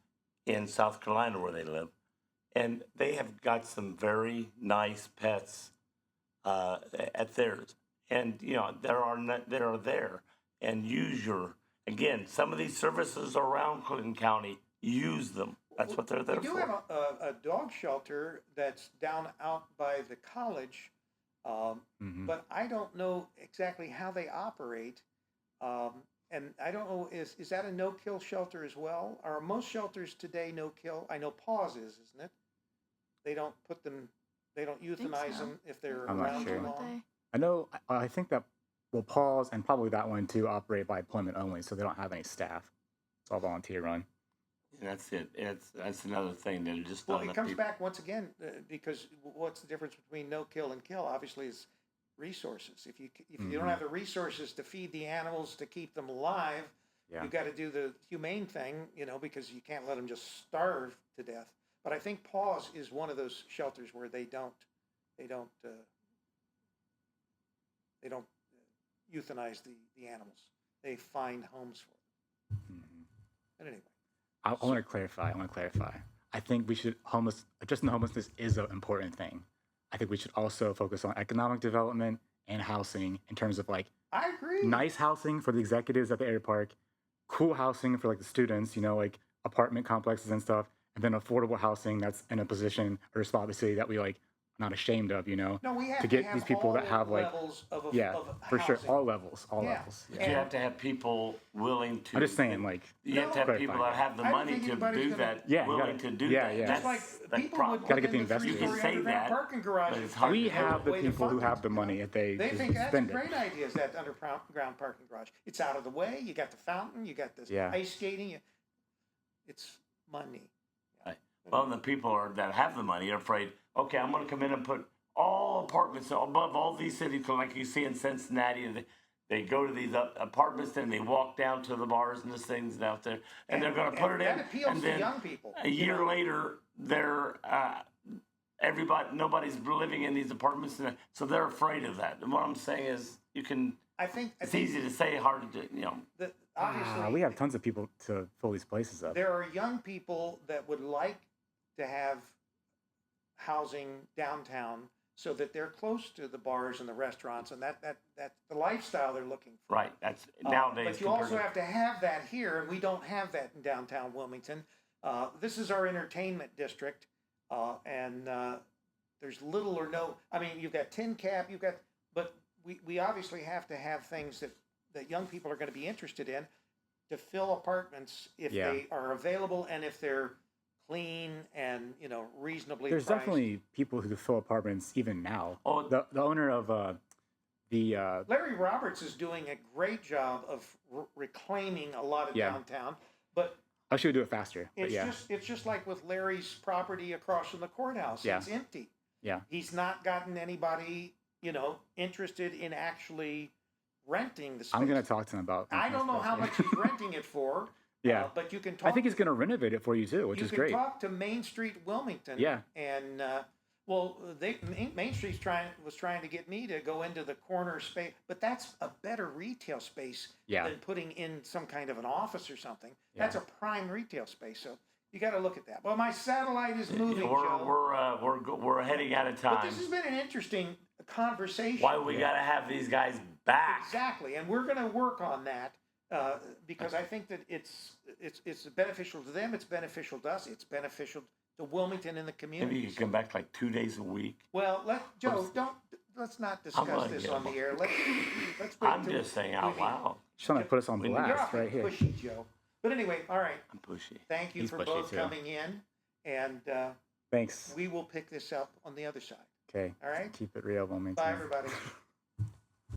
in South Carolina where they live, and they have got some very nice pets at theirs. And there are there, and again, some of these services around Clinton County, use them. That's what they're there We do for. have a dog shelter that's down out by the college, but I don't know exactly how they operate. And I don't know, is that a no-kill shelter as well? Are most shelters today no-kill? I know Paws isn't it? They don't euthanize so. them if they're I'm not around sure. too Would long. they? I know. I think that Paul's and probably that one too operate by appointment only, so they don't have any staff. It's all volunteer run. And that's it. That's another thing that just Well, not it enough comes people. back once again because what's the difference between no-kill and kill? Obviously, is resources. If you don't have the resources to feed the animals to keep them alive, Yeah. You got to do the humane thing, you know, because you can't let them just starve to death. But I think Paws is one of those shelters where they don't euthanize the animals. They find homes for them. Mhm. But anyway, I want to clarify. I think we should addressing the homelessness is an important thing. I think we should also focus on economic development and housing in terms of like I agree. nice housing for the executives at the air park, cool housing for like the students, you know, like apartment complexes and stuff, and then affordable housing that's in a position or responsibility that we like not ashamed of, you know, No, we have to to get have these people that all have like levels of for sure housing. all levels. Yeah. Yeah. But you have to have people willing to. I'm just saying, like, You have to have people that have the I don't money think to anybody's do gonna- that, Yeah, you willing gotta- to do yeah, that. yeah. That's Just like the people problem. would Gotta put get the in the investors. You can three-story say underground that, parking garage. but it's hard We to do. have the way to people who fund have it, the you know? money if they They just think that's a spend it. great idea, is that underground parking garage. It's out of the way. You got the fountain. You got this Yeah. ice skating. It's money. Right. Well, the people that have the money are afraid, okay, I'm going to come in and put all apartments above all these cities, like you see in Cincinnati, and they go to these apartments, then they walk down to the bars and the things out there, and they're going to put it in. That appeals and to then young people. a year later, they're nobody's living in these apartments, so they're afraid of that. And what I'm saying is, I think it's easy to say, hard to do. You know, that obviously We have tons of people to fill these places up. there are young people that would like to have housing downtown so that they're close to the bars and the restaurants, and that's the lifestyle they're looking for. right? That's nowadays. But you also have to have that here, and we don't have that in downtown Wilmington. This is our entertainment district, and there's little or no. I mean, you've got tin cap, but we obviously have to have things that young people are going to be interested in to fill apartments if Yeah. they are available and if they're clean and reasonably There's priced. definitely people who fill apartments even now. Oh. The owner of the Larry Roberts is doing a great job of reclaiming a lot of Yeah. downtown, but I should do it faster. But it's yeah, just like with Larry's property across from the courthouse. Yeah. It's empty. yeah. He's not gotten anybody, interested in actually renting the space. I'm gonna talk to him about. I don't know how much he's renting it for. Yeah. But you can talk. I think he's gonna renovate it for you too, which you is can great. talk to Main Street Wilmington. Yeah. And Main Street's was trying to get me to go into the corner space, but that's a better retail space Yeah. than putting in some kind of an office or something. Yeah. That's a prime retail space. So you got to look at that. Well, my satellite is moving, Joe. We're heading out of But time. this has been an interesting conversation. Why we got to have these guys back? Exactly, and we're going to work on that because I think that it's beneficial to them. It's beneficial to us. It's beneficial to Wilmington and the community. Maybe you can come back like 2 days a week. Well, let's not discuss gonna this get on the them. air. Let's wait I'm till just saying out we- loud. Just trying to put us on We- You're blast awfully right here. pushy, Joe. But anyway, all right. I'm pushy. Thank you He's for pushy, both too. coming in, and Thanks. we will pick this up on the other side. Okay. All right. Keep it real, Wilmington. Bye, everybody.